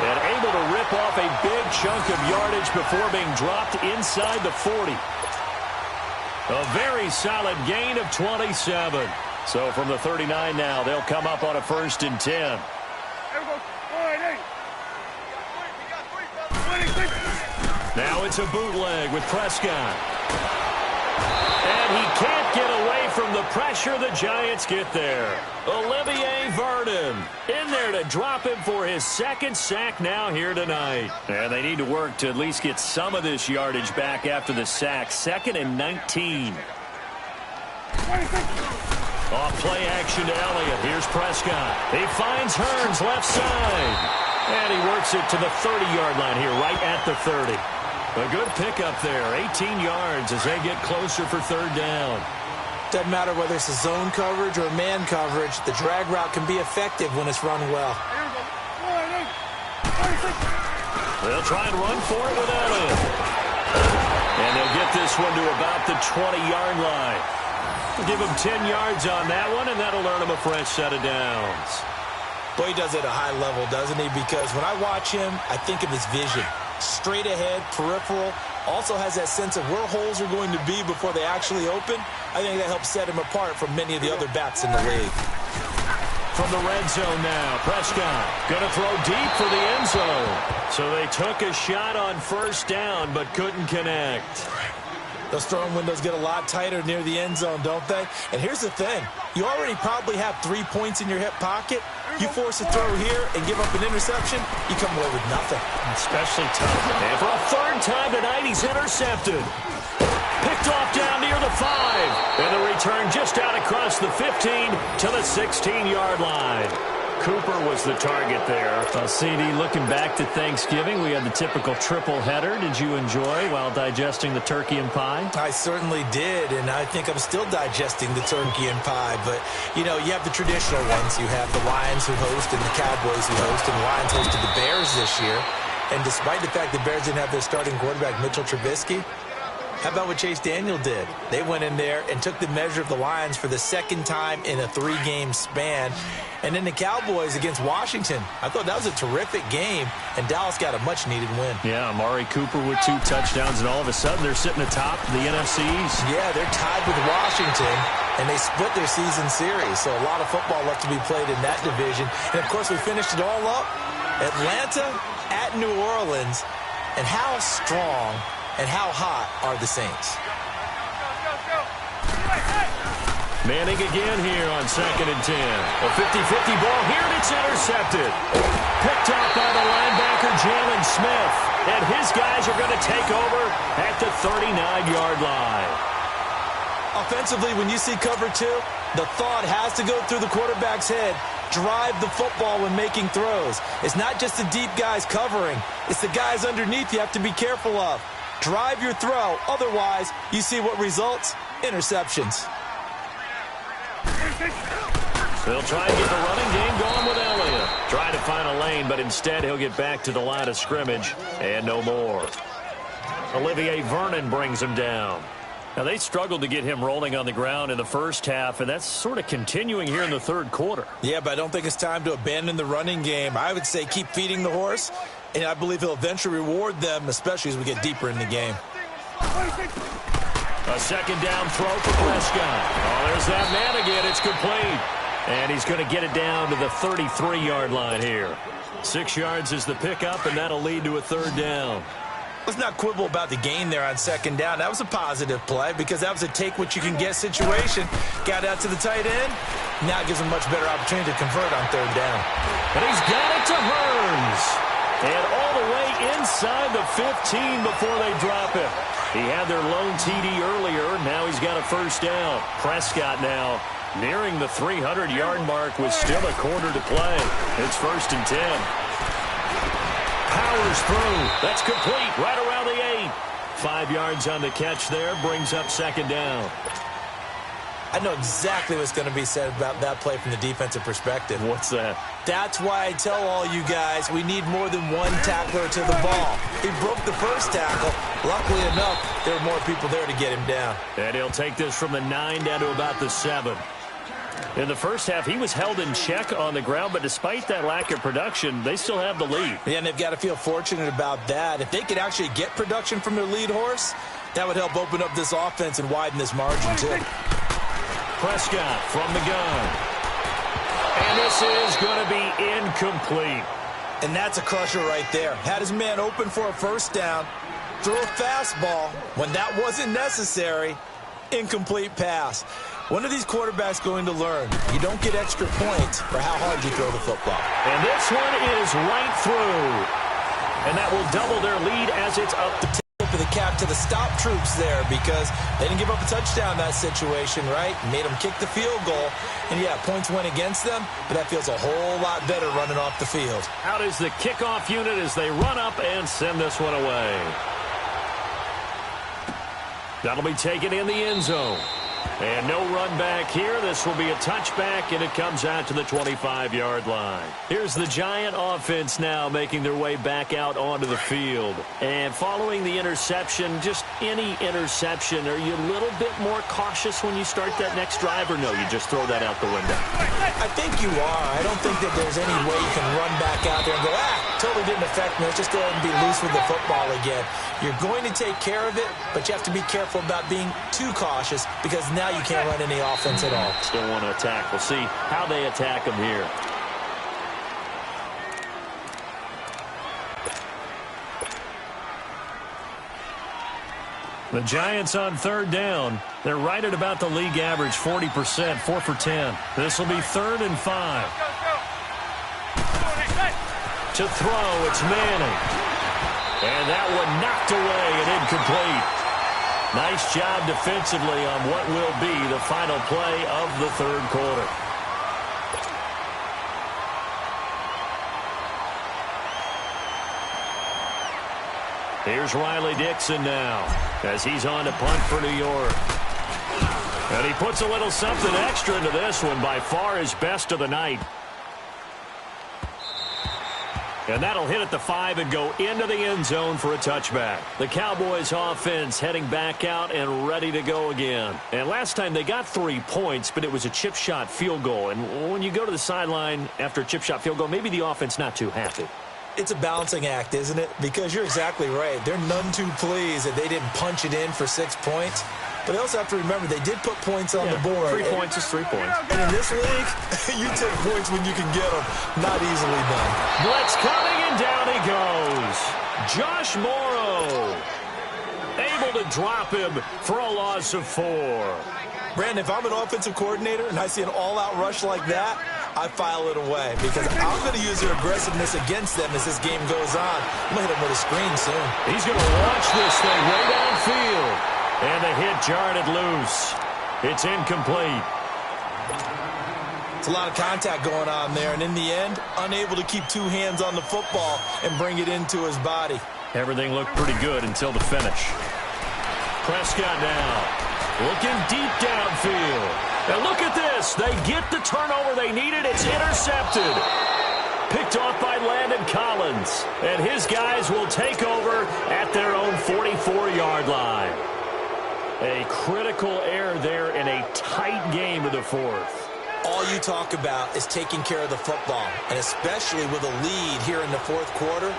And able to rip off a big chunk of yardage before being dropped inside the 40. A very solid gain of 27. So from the 39 now, they'll come up on a 1st and 10. Now it's a bootleg with Prescott. And he can't get away from the pressure. The Giants get there. Olivier Vernon in there to drop him for his 2nd sack now here tonight. And they need to work to at least get some of this yardage back after the sack. 2nd and 19. Off play action to Elliott. Here's Prescott. He finds Hearns left side. And he works it to the 30-yard line here, right at the 30. A good pickup there, 18 yards as they get closer for 3rd down. Doesn't matter whether it's a zone coverage or man coverage, the drag route can be effective when it's run well. They'll try and run for it with Elliott. And they'll get this one to about the 20-yard line. Give him 10 yards on that one, and that'll earn him a fresh set of downs. Boy, he does it at a high level, doesn't he? Because when I watch him, I think of his vision. Straight ahead, peripheral, also has that sense of where holes are going to be before they actually open. I think that helps set him apart from many of the other backs in the league. From the red zone now, Prescott going to throw deep for the end zone. So they took a shot on 1st down, but couldn't connect. Those throwing windows get a lot tighter near the end zone, don't they? And here's the thing. You already probably have 3 points in your hip pocket. You force a throw here and give up an interception, you come away with nothing. Especially tough. And for a 3rd time tonight, he's intercepted. Picked off down near the 5. And the return just out across the 15 to the 16-yard line. Cooper was the target there. Well, CD, looking back to Thanksgiving, we had the typical triple header. Did you enjoy while digesting the turkey and pie? I certainly did, and I think I'm still digesting the turkey and pie. But, you know, you have the traditional ones. You have the Lions who host and the Cowboys who host, and the Lions hosted the Bears this year. And despite the fact the Bears didn't have their starting quarterback, Mitchell Trubisky, how about what Chase Daniel did? They went in there and took the measure of the Lions for the 2nd time in a 3-game span. And then the Cowboys against Washington. I thought that was a terrific game, and Dallas got a much-needed win. Yeah, Amari Cooper with 2 touchdowns, and all of a sudden they're sitting atop the NFC East. Yeah, they're tied with Washington, and they split their season series. So a lot of football left to be played in that division. And, of course, we finished it all up. Atlanta at New Orleans. And how strong and how hot are the Saints? Manning again here on 2nd and 10. A 50-50 ball here, and it's intercepted. Picked up by the linebacker, Jalen Smith. And his guys are going to take over at the 39-yard line. Offensively, when you see cover 2, the thought has to go through the quarterback's head. Drive the football when making throws. It's not just the deep guys covering. It's the guys underneath you have to be careful of. Drive your throw. Otherwise, you see what results? Interceptions. They'll try and get the running game going with Elliott. Try to find a lane, but instead he'll get back to the line of scrimmage and no more. Olivier Vernon brings him down. Now, they struggled to get him rolling on the ground in the first half, and that's sort of continuing here in the third quarter. Yeah, but I don't think it's time to abandon the running game. I would say keep feeding the horse, and I believe he'll eventually reward them, especially as we get deeper in the game. A second down throw for Prescott. Oh, there's that man again. It's complete. And he's going to get it down to the 33-yard line here. 6 yards is the pickup, and that'll lead to a third down. Let's not quibble about the gain there on second down. That was a positive play because that was a take-what-you-can-get situation. Got out to the tight end. Now it gives him a much better opportunity to convert on third down. And he's got it to Hearns. And all the way inside the 15 before they drop it. He had their lone TD earlier. Now he's got a first down. Prescott now nearing the 300-yard mark with still a quarter to play. It's 1st and 10. Powers through. That's complete right around the 8. 5 yards on the catch there. Brings up second down. I know exactly what's going to be said about that play from the defensive perspective. What's that? That's why I tell all you guys we need more than one tackler to the ball. He broke the first tackle. Luckily enough, there were more people there to get him down. And he'll take this from the 9 down to about the 7. In the first half, he was held in check on the ground, but despite that lack of production, they still have the lead. Yeah, and they've got to feel fortunate about that. If they could actually get production from their lead horse, that would help open up this offense and widen this margin, too. Prescott from the gun. And this is going to be incomplete. And that's a crusher right there. Had his man open for a first down, threw a fastball when that wasn't necessary, incomplete pass. When are these quarterbacks going to learn? You don't get extra points for how hard you throw the football. And this one is right through. And that will double their lead as it's up the tip of the cap to the stop troops there because they didn't give up a touchdown in that situation, right? Made them kick the field goal. And, yeah, points went against them, but that feels a whole lot better running off the field. Out is the kickoff unit as they run up and send this one away. That'll be taken in the end zone. And no run back here. This will be a touchback, and it comes out to the 25-yard line. Here's the Giant offense now making their way back out onto the field. And following the interception, just any interception, are you a little bit more cautious when you start that next drive, or no, you just throw that out the window? I think you are. I don't think that there's any way you can run back out there and go, totally didn't affect me. Let's just go ahead and be loose with the football again. You're going to take care of it, but you have to be careful about being too cautious because now you can't run any offense at all. Still want to attack. We'll see how they attack them here. The Giants on third down. They're right at about the league average, 40%, 4 for 10. This will be 3rd and 5. To throw, it's Manning. And that one knocked away and incomplete. Nice job defensively on what will be the final play of the third quarter. Here's Riley Dixon now as he's on to punt for New York. And he puts a little something extra into this one, by far his best of the night. And that'll hit at the 5 and go into the end zone for a touchback. The Cowboys offense heading back out and ready to go again. And last time they got 3 points, but it was a chip shot field goal. And when you go to the sideline after a chip shot field goal, maybe the offense not too happy. It's a balancing act, isn't it? Because you're exactly right. They're none too pleased that they didn't punch it in for 6 points. But they also have to remember they did put points on the board. 3 points is 3 points. And in this league, you take points when you can get them. Not easily done. Blitz coming, and down he goes. Josh Morrow able to drop him for a loss of 4. Brandon, if I'm an offensive coordinator and I see an all-out rush like that, I file it away because I'm going to use their aggressiveness against them as this game goes on. I'm going to hit him with a screen soon. He's going to launch this thing way downfield. And the hit jarred it loose. It's incomplete. It's a lot of contact going on there, and in the end, unable to keep 2 hands on the football and bring it into his body. Everything looked pretty good until the finish. Prescott now, looking deep downfield. And look at this. They get the turnover they needed. It's intercepted. Picked off by Landon Collins. And his guys will take over at their own 44-yard line. A critical error there in a tight game of the 4th. All you talk about is taking care of the football, and especially with a lead here in the 4th quarter,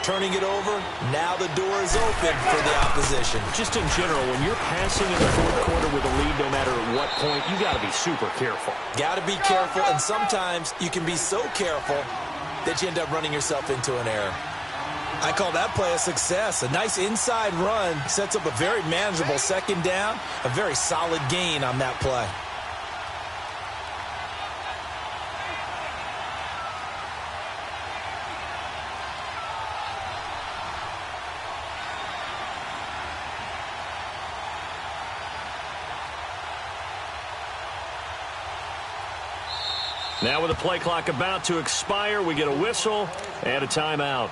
turning it over, now the door is open for the opposition. Just in general, when you're passing in the 4th quarter with a lead, no matter at what point, you got to be super careful. Got to be careful, and sometimes you can be so careful that you end up running yourself into an error. I call that play a success. A nice inside run sets up a very manageable 2nd down, a very solid gain on that play. Now with the play clock about to expire, we get a whistle and a timeout.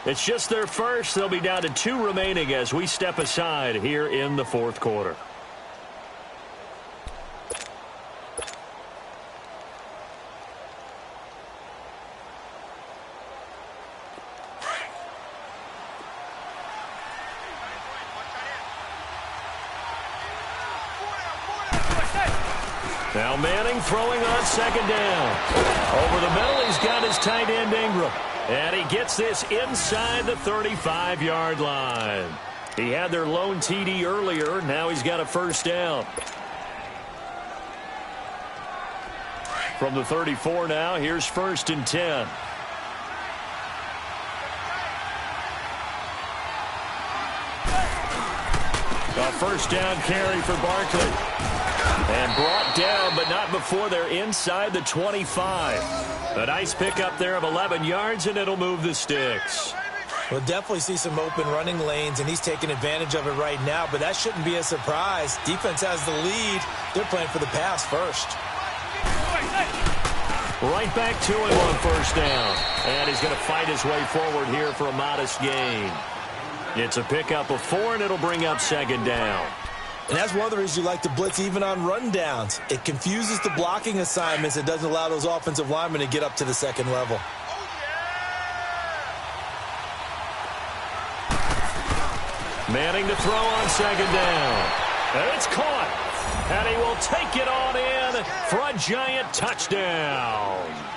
It's just their first. They'll be down to 2 remaining as we step aside here in the 4th quarter. Now Manning throwing on 2nd down. Over the middle, he's got his tight end Ingram. And he gets this inside the 35-yard line. He had their lone TD earlier. Now he's got a 1st down. From the 34 now, here's 1st and 10. A 1st down carry for Barkley. And brought down, but not before they're inside the 25. A nice pickup there of 11 yards, and it'll move the sticks. We'll definitely see some open running lanes, and he's taking advantage of it right now, but that shouldn't be a surprise. Defense has the lead. They're playing for the pass first. Right back to him on 1st down. And he's going to fight his way forward here for a modest gain. It's a pickup of 4, and it'll bring up 2nd down. And that's one of the reasons you like to blitz even on rundowns. It confuses the blocking assignments. It doesn't allow those offensive linemen to get up to the 2nd level. Manning to throw on 2nd down. And it's caught. And he will take it on in for a giant touchdown.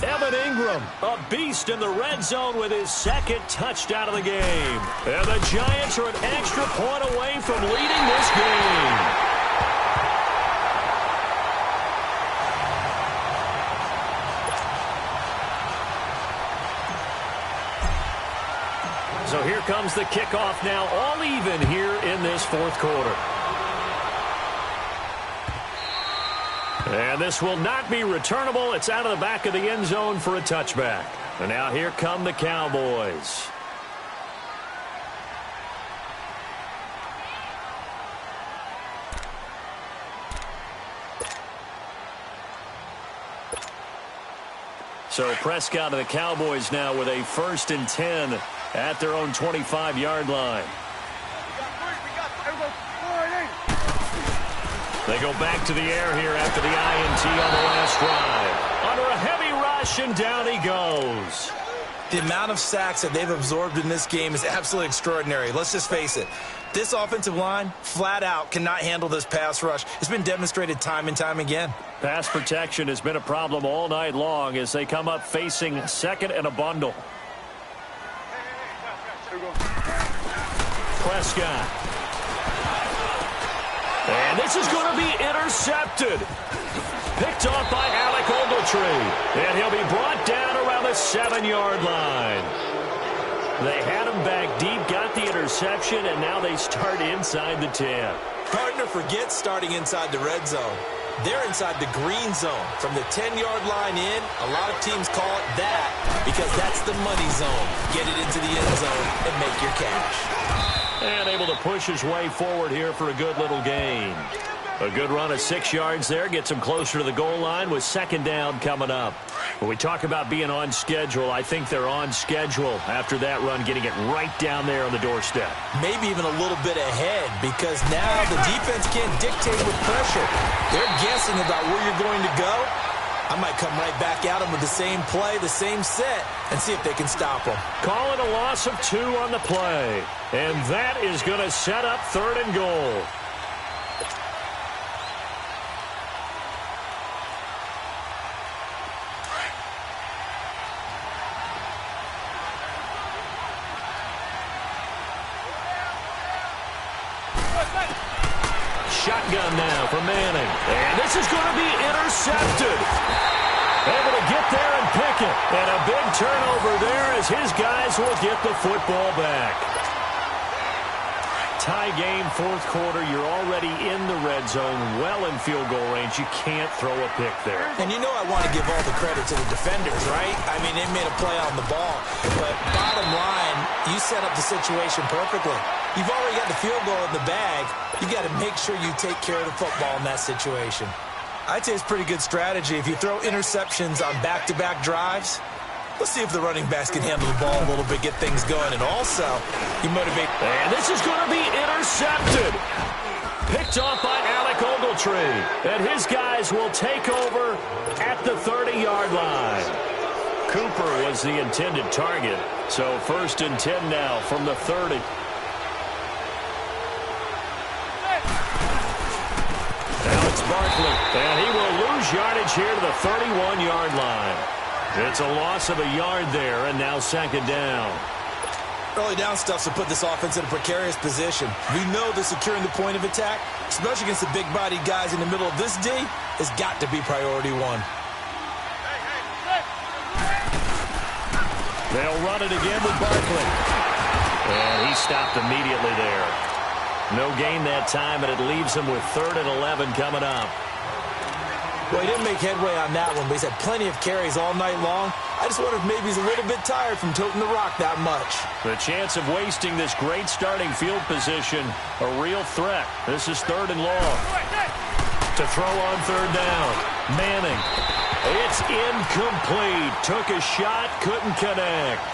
Evan Ingram, a beast in the red zone with his 2nd touchdown of the game. And the Giants are an extra point away from leading this game. So here comes the kickoff now, all even here in this 4th quarter. And this will not be returnable. It's out of the back of the end zone for a touchback. And now here come the Cowboys. So Prescott and the Cowboys now with a 1st and 10 at their own 25-yard line. They go back to the air here after the INT on the last drive. Under a heavy rush, and down he goes. The amount of sacks that they've absorbed in this game is absolutely extraordinary. Let's just face it. This offensive line, flat out, cannot handle this pass rush. It's been demonstrated time and time again. Pass protection has been a problem all night long as they come up facing 2nd and a bundle. Prescott. And this is going to be intercepted. Picked off by Alec Ogletree. And he'll be brought down around the 7-yard line. They had him back deep, got the interception, and now they start inside the 10. Partner forgets starting inside the red zone. They're inside the green zone. From the 10-yard line in, a lot of teams call it that because that's the money zone. Get it into the end zone and make your cash. And able to push his way forward here for a good little gain. A good run of 6 yards there. Gets him closer to the goal line with second down coming up. When we talk about being on schedule, I think they're on schedule after that run, getting it right down there on the doorstep. Maybe even a little bit ahead because now the defense can't dictate with pressure. They're guessing about where you're going to go. I might come right back at them with the same play, the same set, and see if they can stop them. Call it a loss of 2 on the play. And that is going to set up 3rd and goal. Shotgun now for Manning. And this is going to be intercepted. Able to get there and pick it. And a big turnover there as his guys will get the football back. Tie game, 4th quarter. You're already in the red zone, well in field goal range. You can't throw a pick there. And you know I want to give all the credit to the defenders, right? I mean, they made a play on the ball. But bottom line, you set up the situation perfectly. You've already got the field goal in the bag. You've got to make sure you take care of the football in that situation. I'd say it's pretty good strategy. If you throw interceptions on back-to-back drives, let's see if the running backs can handle the ball a little bit, get things going, and also you motivate. And this is going to be intercepted. Picked off by Alec Ogletree. And his guys will take over at the 30-yard line. Cooper was the intended target. So 1st and 10 now from the 30. Barkley, and he will lose yardage here to the 31-yard line. It's a loss of a yard there, and now 2nd down. Early down stuff to put this offense in a precarious position. We know that securing the point of attack, especially against the big-bodied guys in the middle of this D, has got to be priority 1. They'll run it again with Barkley. And he stopped immediately there. No gain that time, and it leaves him with 3rd and 11 coming up. Well, he didn't make headway on that one, but he's had plenty of carries all night long. I just wonder if maybe he's a little bit tired from toting the rock that much. The chance of wasting this great starting field position, a real threat. This is 3rd and long. To throw on 3rd down. Manning. It's incomplete. Took a shot, couldn't connect.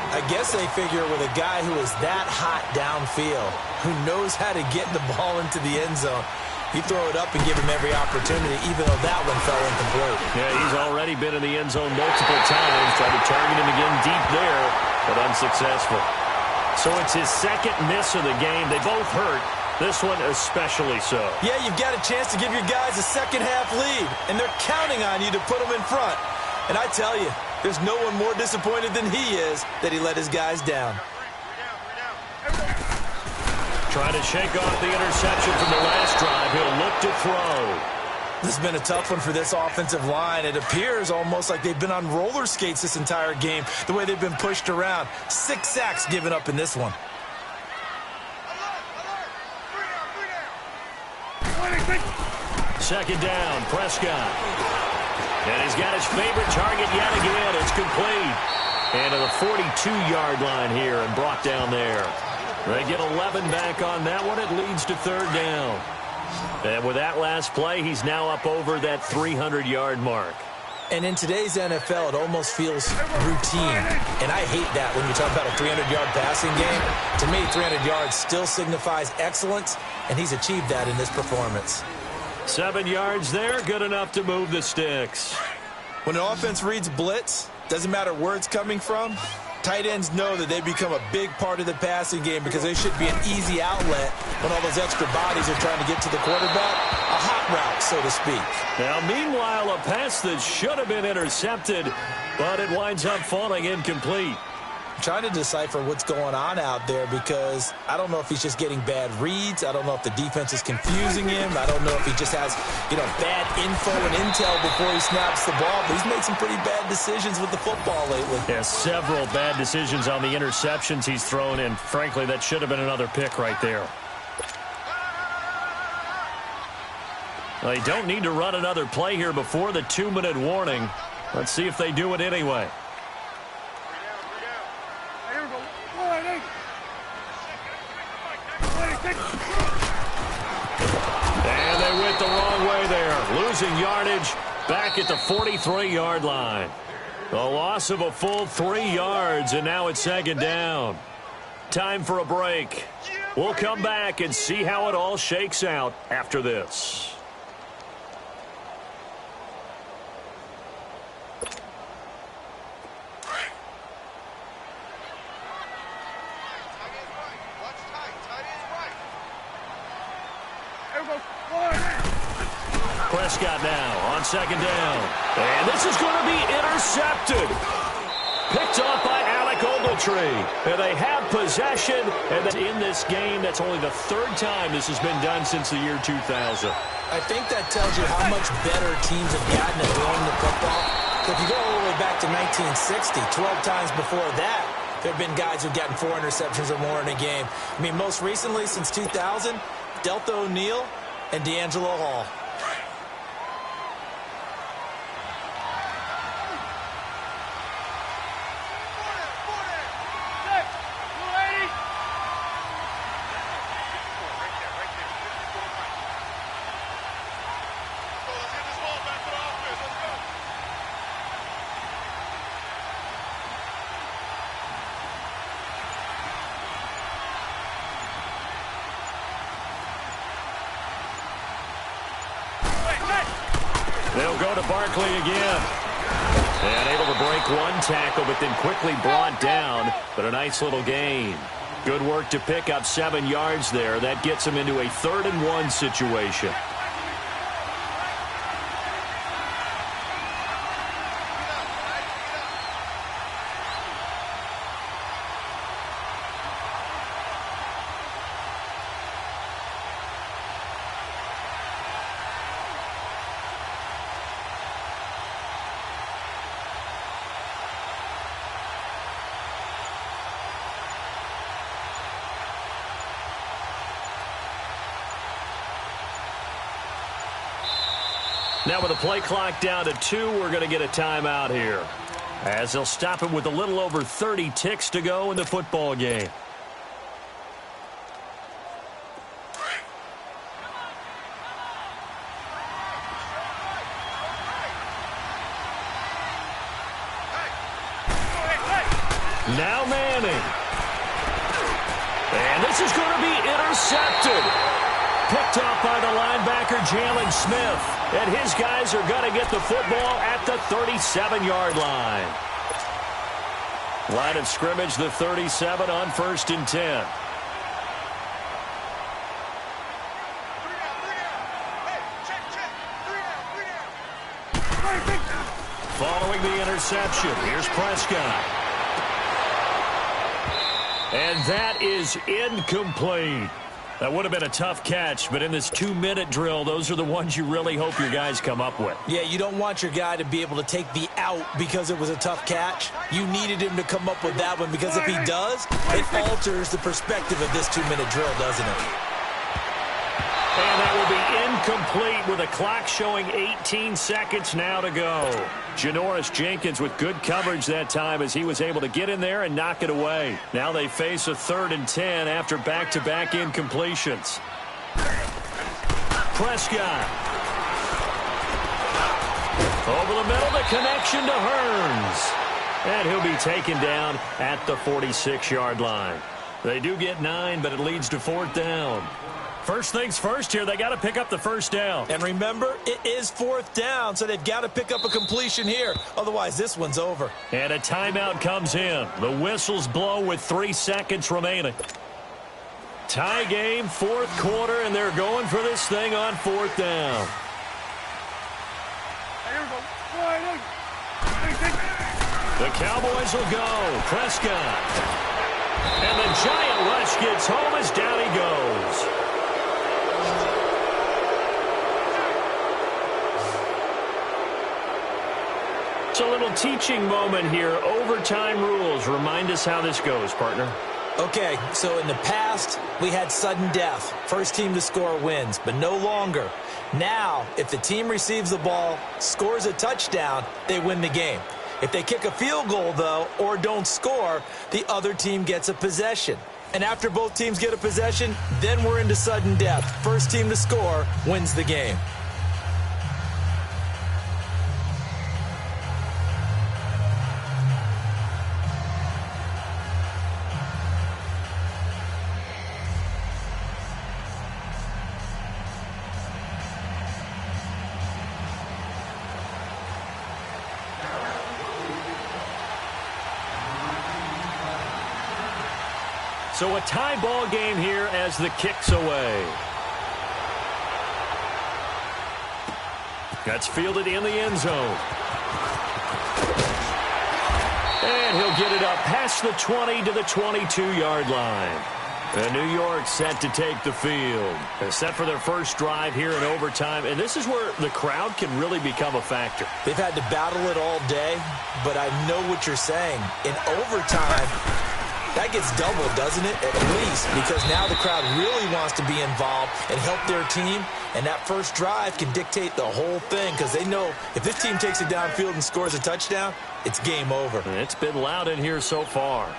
I guess they figure with a guy who is that hot downfield, who knows how to get the ball into the end zone, you throw it up and give him every opportunity, even though that one fell incomplete. Yeah, he's already been in the end zone multiple times. Tried to target him again deep there, but unsuccessful. So it's his 2nd miss of the game. They both hurt. This one especially so. Yeah, you've got a chance to give your guys a second-half lead, and they're counting on you to put them in front. And I tell you, there's no one more disappointed than he is that he let his guys down. Trying to shake off the interception from the last drive. He'll look to throw. This has been a tough one for this offensive line. It appears almost like they've been on roller skates this entire game, the way they've been pushed around. 6 sacks given up in this one. Second down, Prescott. And he's got his favorite target yet again. It's complete. And to the 42-yard line here and brought down there. They get 11 back on that one. It leads to 3rd down. And with that last play, he's now up over that 300-yard mark. And in today's NFL, it almost feels routine. And I hate that when you talk about a 300-yard passing game. To me, 300 yards still signifies excellence, and he's achieved that in this performance. 7 yards there, good enough to move the sticks. When an offense reads blitz, doesn't matter where it's coming from, tight ends know that they become a big part of the passing game because they should be an easy outlet when all those extra bodies are trying to get to the quarterback. A hot route, so to speak. Now, meanwhile, a pass that should have been intercepted, but it winds up falling incomplete. trying to decipher what's going on out there because I don't know if he's just getting bad reads. I don't know if the defense is confusing him. I don't know if he just has, bad info and intel before he snaps the ball. But he's made some pretty bad decisions with the football lately. Yeah, several bad decisions on the interceptions he's thrown in. Frankly, that should have been another pick right there. Well, they don't need to run another play here before the 2-minute warning. Let's see if they do it anyway. And they went the wrong way there. Losing yardage back at the 43-yard line. A loss of a full 3 yards, and now it's second down. Time for a break. We'll come back and see how it all shakes out after this. Prescott now on second down. And this is going to be intercepted. Picked off by Alec Ogletree. And they have possession. And in this game, that's only the 3rd time this has been done since the year 2000. I think that tells you how much better teams have gotten at throwing the football. If you go all the way back to 1960, 12 times before that, there have been guys who've gotten 4 interceptions or more in a game. I mean, most recently, since 2000, Delta O'Neal and D'Angelo Hall. They'll go to Barkley again. And able to break one tackle, but then quickly brought down. But a nice little gain. Good work to pick up 7 yards there. That gets him into a 3rd and 1 situation. Now with the play clock down to 2, we're going to get a timeout here, as they'll stop it with a little over 30 ticks to go in the football game. Now Manning. And this is going to be intercepted. Picked off by the linebacker, Jalen Smith. And his guys are going to get the football at the 37-yard line. Line of scrimmage, the 37 on 1st and 10. Following the interception, here's Prescott. And that is incomplete. That would have been a tough catch, but in this 2-minute drill, those are the ones you really hope your guys come up with. Yeah, you don't want your guy to be able to take the out because it was a tough catch. You needed him to come up with that one because if he does, it alters the perspective of this 2-minute drill, doesn't it? And that will be incomplete with a clock showing 18 seconds now to go. Janoris Jenkins with good coverage that time as he was able to get in there and knock it away. Now they face a 3rd and 10 after back-to-back incompletions. Prescott. Over the middle, the connection to Hearns. And he'll be taken down at the 46-yard line. They do get 9, but it leads to 4th down. First things first here, they got to pick up the 1st down. And remember, it is 4th down, so they've got to pick up a completion here. Otherwise, this one's over. And a timeout comes in. The whistles blow with 3 seconds remaining. Tie game, 4th quarter, and they're going for this thing on 4th down. The Cowboys will go. Prescott. And the giant rush gets home as down he goes. It's a little teaching moment here. Overtime rules. Remind us how this goes, partner. Okay, so in the past, we had sudden death. First team to score wins, but no longer. Now, if the team receives the ball, scores a touchdown, they win the game. If they kick a field goal, though, or don't score, the other team gets a possession. And after both teams get a possession, then we're into sudden death. First team to score wins the game. So a tie ball game here as the kick's away. That's fielded in the end zone. And he'll get it up past the 20 to the 22-yard line. And New York set to take the field. They're set for their first drive here in overtime. And this is where the crowd can really become a factor. They've had to battle it all day, but I know what you're saying. In overtime, that gets doubled, doesn't it? At least, because now the crowd really wants to be involved and help their team. And that first drive can dictate the whole thing because they know if this team takes it downfield and scores a touchdown, it's game over. And it's been loud in here so far.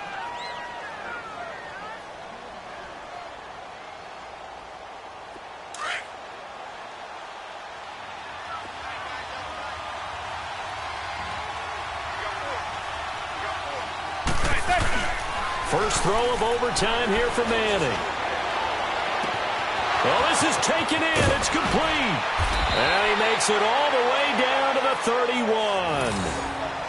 First throw of overtime here for Manning. Well, this is taken in. It's complete. And he makes it all the way down to the 31.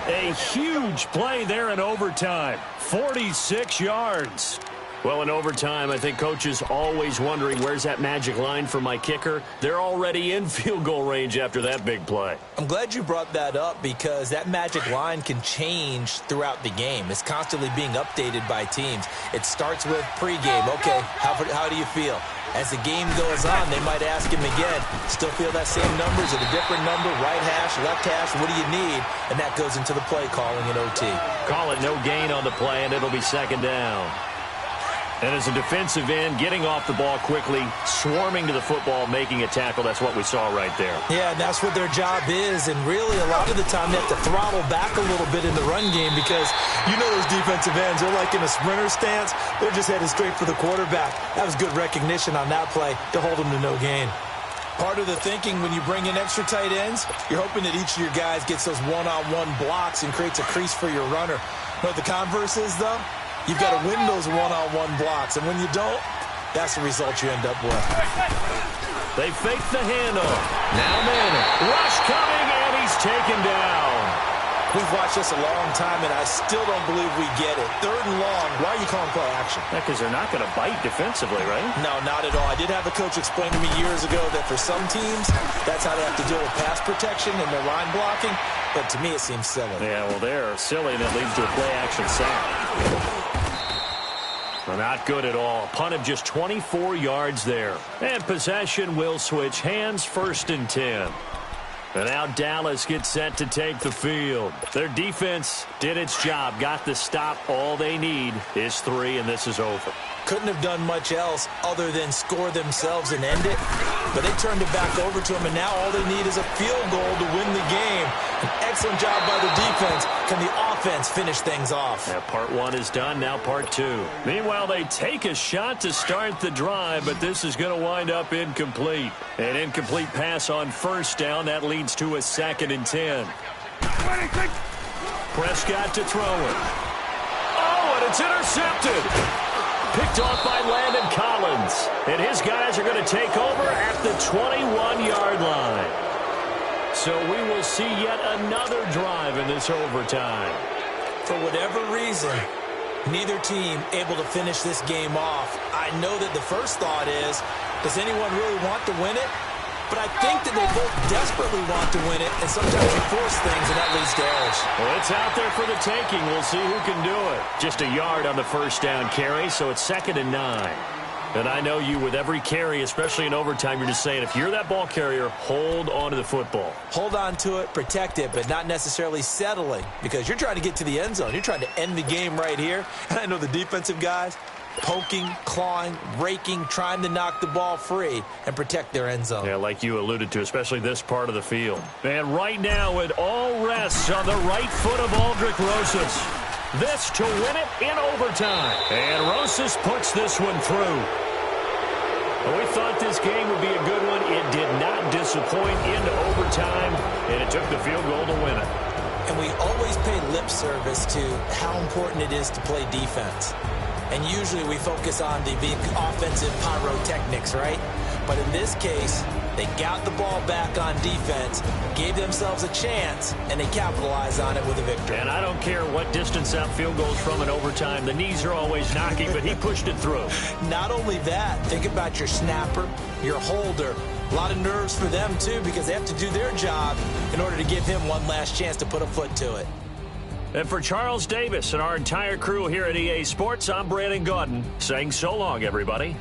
A huge play there in overtime. 46 yards. Well, in overtime, I think coaches always wondering, where's that magic line for my kicker? They're already in field goal range after that big play. I'm glad you brought that up because that magic line can change throughout the game. It's constantly being updated by teams. It starts with pregame. Okay, how do you feel? As the game goes on, they might ask him again, still feel that same number? Is it a different number? Right hash, left hash, what do you need? And that goes into the play calling in OT. Call it no gain on the play, and it'll be second down. And as a defensive end, getting off the ball quickly, swarming to the football, making a tackle, that's what we saw right there. Yeah, and that's what their job is. And really, a lot of the time, they have to throttle back a little bit in the run game because you know those defensive ends, they're like in a sprinter stance. They're just headed straight for the quarterback. That was good recognition on that play to hold them to no gain. Part of the thinking when you bring in extra tight ends, you're hoping that each of your guys gets those one-on-one blocks and creates a crease for your runner. But the converse is, though, you've got to win those one-on-one blocks, and when you don't, that's the result you end up with. They fake the handoff. Now Manning. Rush coming, and he's taken down. We've watched this a long time, and I still don't believe we get it. Third and long, why are you calling play action? Yeah, because they're not going to bite defensively, right? No, not at all. I did have a coach explain to me years ago that for some teams, that's how they have to deal with pass protection and their line blocking, but to me it seems silly. Yeah, well, they're silly, and it leads to a play action sack. Well, not good at all. A punt of just 24 yards there. And possession will switch hands, 1st and 10. And now Dallas gets set to take the field. Their defense did its job, got the stop. All they need is 3, and this is over. Couldn't have done much else other than score themselves and end it. But they turned it back over to them, and now all they need is a field goal to win the game. An excellent job by the defense. Can the offense finish things off? Yeah, part 1 is done, now part 2. Meanwhile, they take a shot to start the drive, but this is going to wind up incomplete. An incomplete pass on 1st down. That leads to a 2nd and 10. Prescott to throw it. Oh, and it's intercepted. Picked off by Landon Collins. And his guys are going to take over at the 21-yard line. So we will see yet another drive in this overtime. For whatever reason, neither team able to finish this game off. I know that the first thought is, does anyone really want to win it? but I think that they both desperately want to win it, and sometimes you force things, and that leads to errors. Well, it's out there for the taking. We'll see who can do it. Just a yard on the first down carry, so it's 2nd and 9. And I know you, with every carry, especially in overtime, you're just saying, if you're that ball carrier, hold on to the football. Hold on to it, protect it, but not necessarily settling, because you're trying to get to the end zone. You're trying to end the game right here. And I know the defensive guys, poking, clawing, raking, trying to knock the ball free and protect their end zone. Yeah, like you alluded to, especially this part of the field. And right now, it all rests on the right foot of Aldrick Rosas. This to win it in overtime. And Rosas puts this one through. Well, we thought this game would be a good one. It did not disappoint into overtime, and it took the field goal to win it. And we always pay lip service to how important it is to play defense. And usually we focus on the big offensive pyrotechnics, right? But in this case, they got the ball back on defense, gave themselves a chance, and they capitalized on it with a victory. And I don't care what distance that field goes from in overtime. The knees are always knocking, but he pushed it through. Not only that, think about your snapper, your holder. A lot of nerves for them, too, because they have to do their job in order to give him one last chance to put a foot to it. And for Charles Davis and our entire crew here at EA Sports, I'm Brandon Gaudin saying so long, everybody.